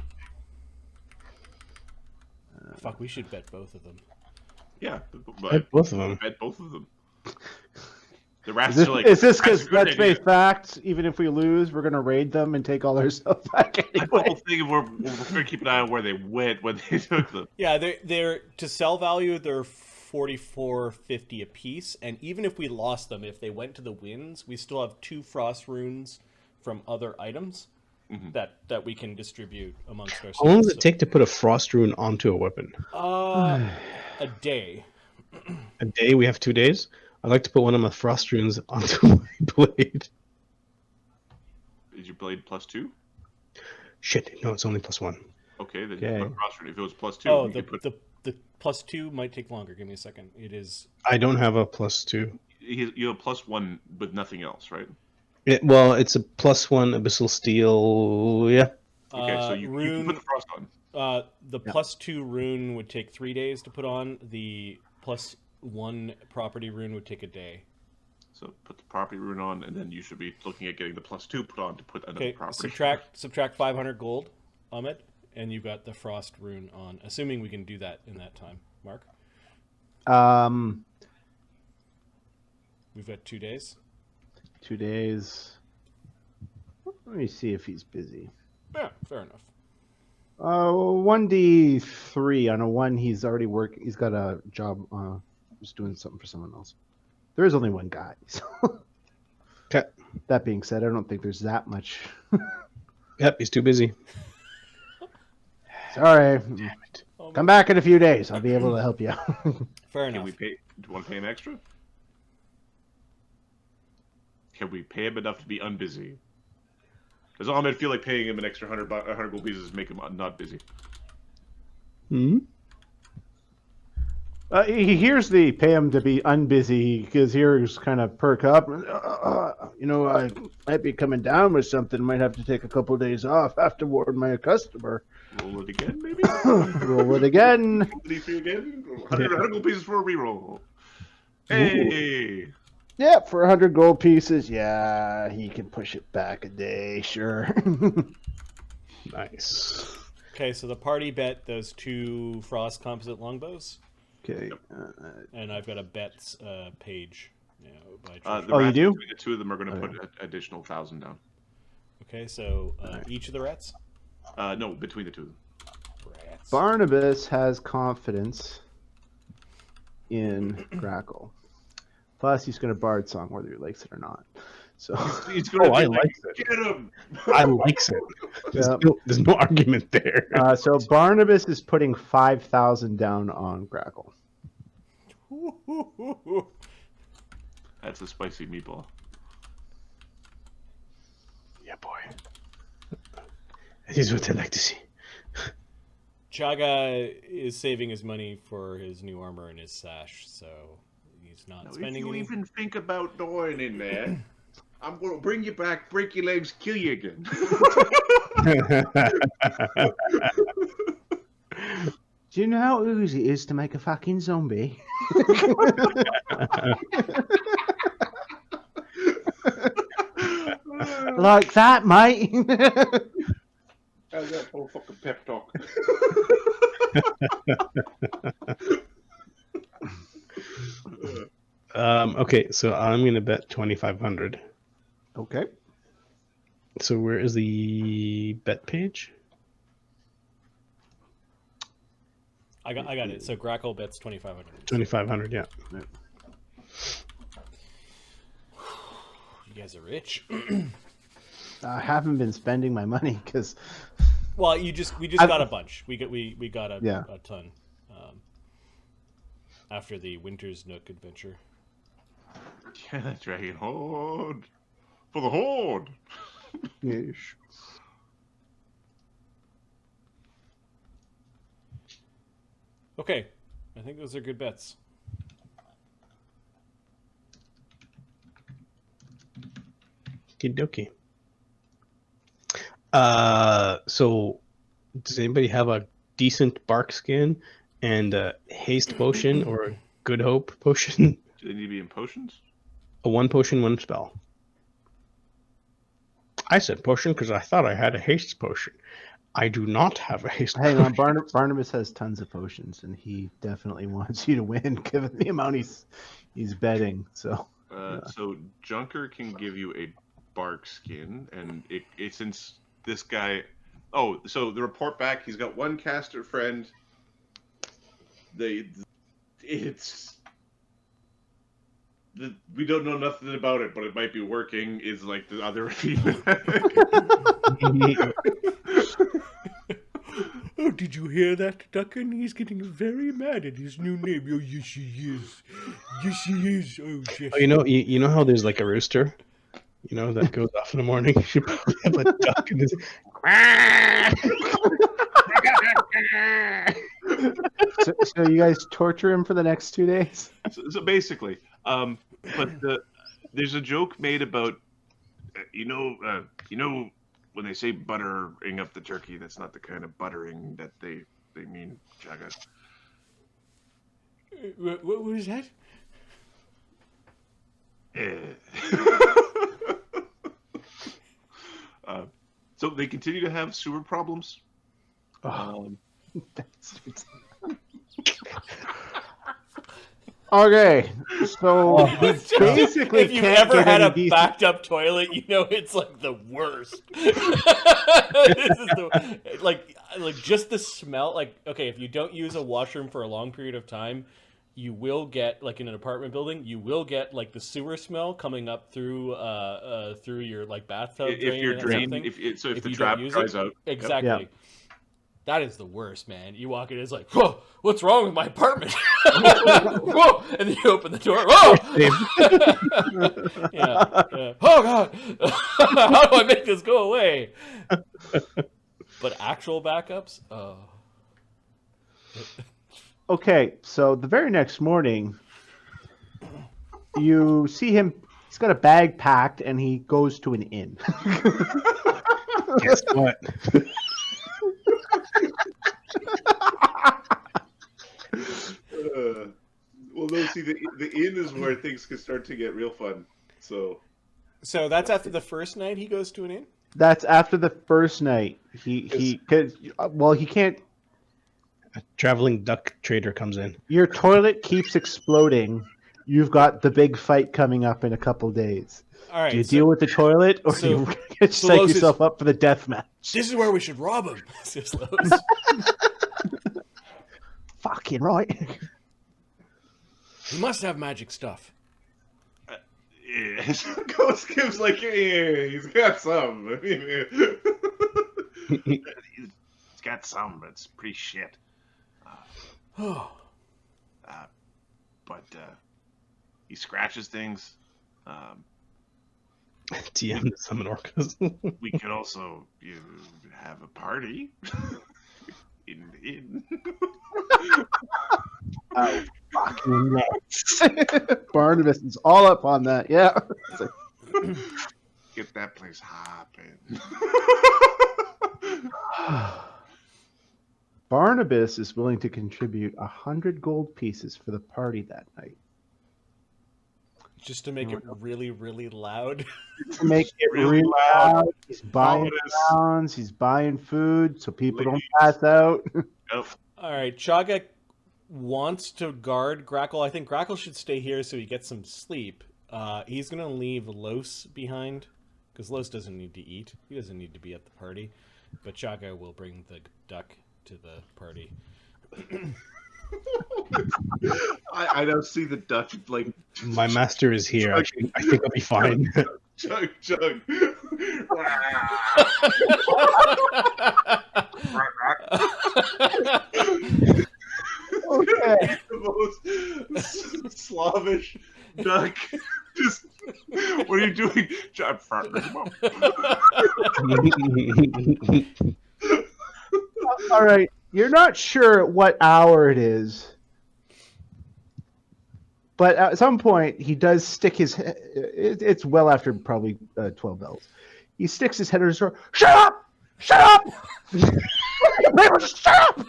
Fuck, we should bet both of them. Yeah. Bet both of them. Bet both of them. The Is rats this, are like. is this "That's a because good let's face idea." facts? Even if we lose, we're gonna raid them and take all their stuff back That's the anyway. whole thing. We're going to keep an eye on where they went when they took them. Yeah, they're to sell value. They're 44.50 a piece, and even if we lost them, if they went to the winds, we still have 2 frost runes from other items that we can distribute amongst ourselves. How long does it take to put a frost rune onto a weapon? A day. A day? We have 2 days? I'd like to put one of my frost runes onto my blade. Is your blade +2? Shit, no, it's only +1. Okay, then Okay. you put cross. If it was +2, Oh, you the could put. the +2 might take longer. Give me a second. It is. I don't have a +2. You have +1, but nothing else, right? Well, it's a +1 abyssal steel. Yeah. Okay, so you can put the frost on. The +2 rune would take 3 days to put on. The +1 property rune would take a day. So put the property rune on, and then you should be looking at getting the +2 put on to put another Okay, property. subtract 500 gold, Ahmed, and you got the frost rune on. Assuming we can do that in that time, Mark. We've got 2 days. 2 days. Let me see if he's busy. Yeah, fair enough. 1d3 on a 1. He's already working. He's got a job. Just doing something for someone else. There is only one guy. So. Okay. That being said, I don't think there's that much. Yep, he's too busy. Sorry. Damn it. Come back in a few days. I'll be able to help you out. Fair Can enough. we pay? Do you want to pay him extra? Can we pay him enough to be unbusy? Does Ahmed feel like paying him an extra 100 gold pieces to make him not busy? Hmm? He hears the pay him to be unbusy because here's kind of perk up. I might be coming down with something. Might have to take a couple of days off afterward. My customer. Roll it again, maybe? Roll it again. Roll the D3 again? 100 gold pieces for a reroll. Hey! Yeah, for 100 gold pieces. Yeah, he can push it back a day. Sure. Nice. Okay, so the party bet those 2 frost composite longbows, Okay. and I've got a bets page. By The treasure. Oh, you rats, do? between the two of them are going to Okay. put an additional 1,000 down. Okay, so each of the rats. No, between the two of them. Rats. Barnabas has confidence in Grakkel. Plus, he's going to bard song whether he likes it or not. So He's going to I be like it. Get him! I likes it. Yeah. There's no argument there. so Barnabas is putting 5,000 down on Grakkel. That's a spicy meatball. Yeah, boy. That is what I like to see. Chagga is saving his money for his new armor and his sash, so he's not Now, if spending you any. even think about dying in there, I'm going to bring you back, break your legs, kill you again. Do you know how easy it is to make a fucking zombie? Like that, mate. How's that whole fucking pep talk? Okay, so I'm gonna bet 2,500. Okay. So where is the bet page? I got it. So Grakkel bets 2,500. 2,500. Yeah. You guys are rich. I haven't been spending my money because Well, we just got a bunch. We got a ton after the Winter's Nook adventure. Yeah, dragon horde for the horde. Yes. Okay, I think those are good bets. Okie dokie. So does anybody have a decent bark skin and a haste potion or a good hope potion? Do they need to be in potions? A 1 potion, 1 spell. I said potion because I thought I had a haste potion. I do not have a haste Hang potion. on, Barnabas has tons of potions, and he definitely wants you to win, given the amount he's betting. So, So Junker can give you a bark skin, and it since this guy. Oh, so the report back. He's got 1 caster friend. We don't know nothing about it, but it might be working. Is like the other feedback. Oh, did you hear that, Dakken? He's getting very mad at his new name. Oh, yes, he is. Yes, he is. Oh, yes. Oh, you know how there's like a rooster, that goes off in the morning. You should probably have a duck in this. so you guys torture him for the next 2 days? So basically, but there's a joke made about, when they say buttering up the turkey, that's not the kind of buttering that they mean, Chagga. What was that? So they continue to have sewer problems. Okay, so basically, if you've ever had a backed up toilet, it's like the worst. This is like just the smell. Like, okay, if you don't use a washroom for a long period of time, you will get, like in an apartment building, you will get like the sewer smell coming up through your like bathtub if you're drained. If the trap dries out, exactly. Yep. That is the worst, man. You walk in, it's like, whoa, what's wrong with my apartment? Whoa, and then you open the door. Whoa! yeah. Oh God, how do I make this go away? But actual backups, oh. Okay, so the very next morning, you see him. He's got a bag packed, and he goes to an inn. Guess what? Well, no. See, the inn is where things can start to get real fun. So that's after the first night he goes to an inn. That's after the first night. He can't. A traveling duck trader comes in. Your toilet keeps exploding. You've got the big fight coming up in a couple days. All right, do you deal with the toilet, or do you psych yourself up for the death match? This is where we should rob him. Says Lowe's. Fucking right. He must have magic stuff. Yeah. Ghost gives like, yeah, he's got some. He's got some, but it's pretty shit. But he scratches things. TM to summon orcas. We could also have a party in. Oh, fucking nuts. Barnabas is all up on that. Yeah. Get that place hopping. Barnabas is willing to contribute 100 gold pieces for the party that night. Just to make it really, really loud. To make it really loud. He's buying rounds. He's buying food so people don't pass out. Nope. All right, Chagga wants to guard Grakkel. I think Grakkel should stay here so he gets some sleep. He's going to leave Los behind because Los doesn't need to eat. He doesn't need to be at the party. But Chagga will bring the duck to the party. I don't see the duck like. My master is here. I think I'll be fine. Chug. Okay. The most Slavish duck. Just, what are you doing? John All right. You're not sure what hour it is, but at some point he does stick his head. It's well after probably 12 bells. He sticks his head in his door. Shut up! Shut up! Shut up!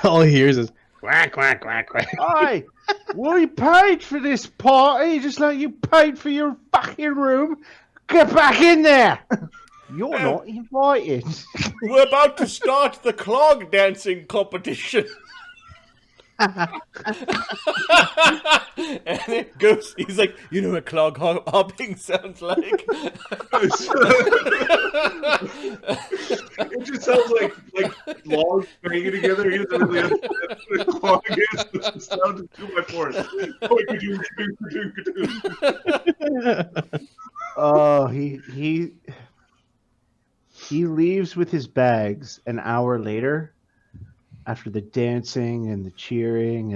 All he hears is quack, quack, quack, quack. Aye, we paid for this party just like you paid for your fucking room. Get back in there. You're not invited. We're about to start the clog dancing competition. And it goes, he's like, you know what clog hopping sounds like? It just sounds like logs banging together. He doesn't really understand what a clog is. It just sounds too much for it. Oh, he leaves with his bags an hour later, after the dancing and the cheering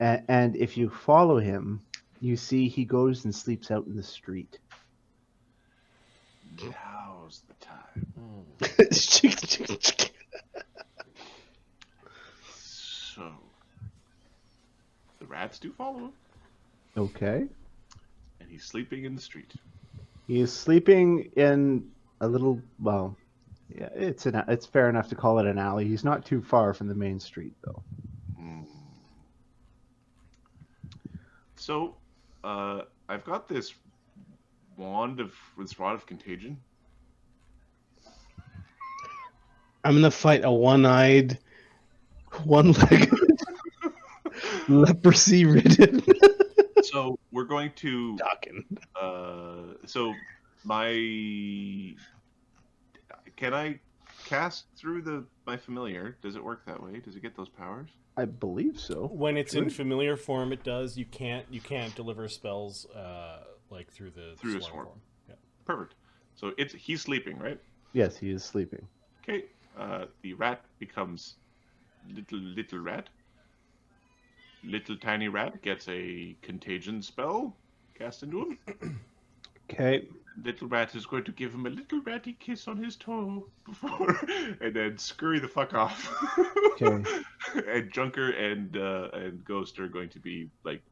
and if you follow him, you see he goes and sleeps out in the street. Now's the time. So the rats do follow him, Okay. and he's sleeping in the street. He is sleeping in a little, well, yeah, it's fair enough to call it an alley. He's not too far from the main street, though. So, I've got this rod of contagion. I'm gonna fight a one-eyed, one-legged, leprosy-ridden So we're going to. Dakken. So can I cast through my familiar? Does it work that way? Does it get those powers? I believe so. When it's in familiar form, it does. You can't deliver spells like through the Through the swarm swarm. form. Yeah. Perfect. So he's sleeping, right? Yes, he is sleeping. Okay. The rat becomes little rat. Little tiny rat gets a contagion spell cast into him. Okay. Little rat is going to give him a little ratty kiss on his toe before, and then scurry the fuck off. Okay. And Junker and Ghost are going to be like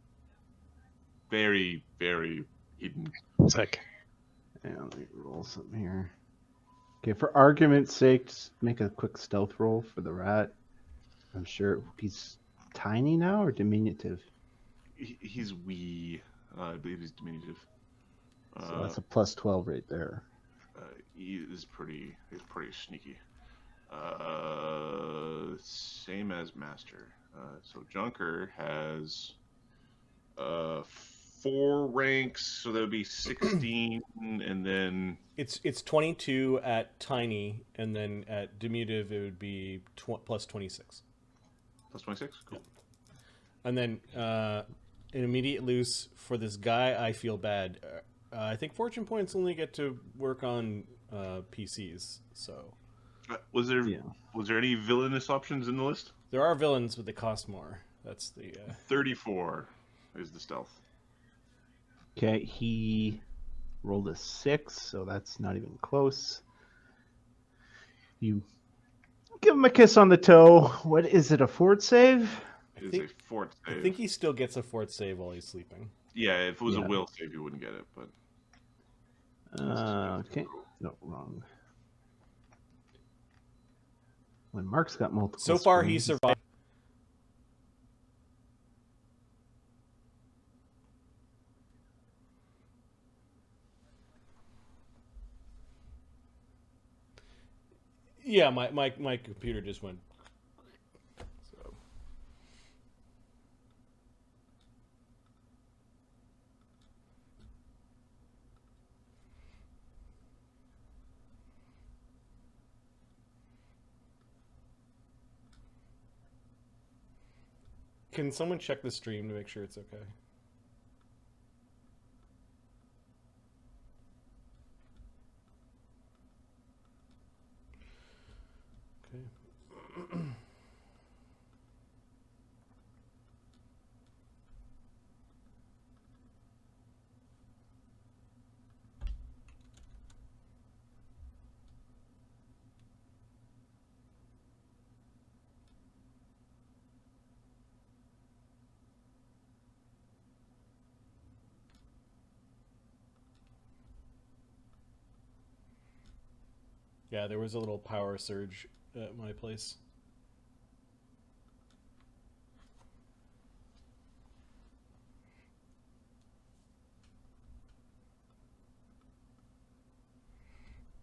very, very hidden. Sick. Yeah, let me roll something here. Okay, for argument's sake, just make a quick stealth roll for the rat. I'm sure he's tiny now or diminutive. He's wee. I believe he's diminutive. So that's a plus 12 right there. He's pretty sneaky. Same as Master. So Junker has 4 ranks, so that would be 16, and then It's 22 at tiny, and then at diminutive it would be plus 26. plus 26. Cool. And then an immediate loose for this guy. I feel bad. I think fortune points only get to work on PCs. So Was there any villainous options in the list? there are villains, but they cost more. That's the 34 is the stealth. Okay, he rolled a 6, so that's not even close. You give him a kiss on the toe. What is it, a fort save? It is a fort save. I think he still gets a fort save while he's sleeping. Yeah, if it was Yeah. a will save, you wouldn't get it, but Okay. No, wrong. When Mark's got multiple. So far, he screens- survived. Yeah, my computer just went. So. Can someone check the stream to make sure it's okay? Yeah, there was a little power surge at my place.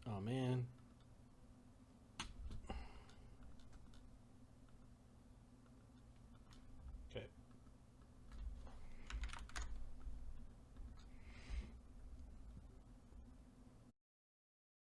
Oh man.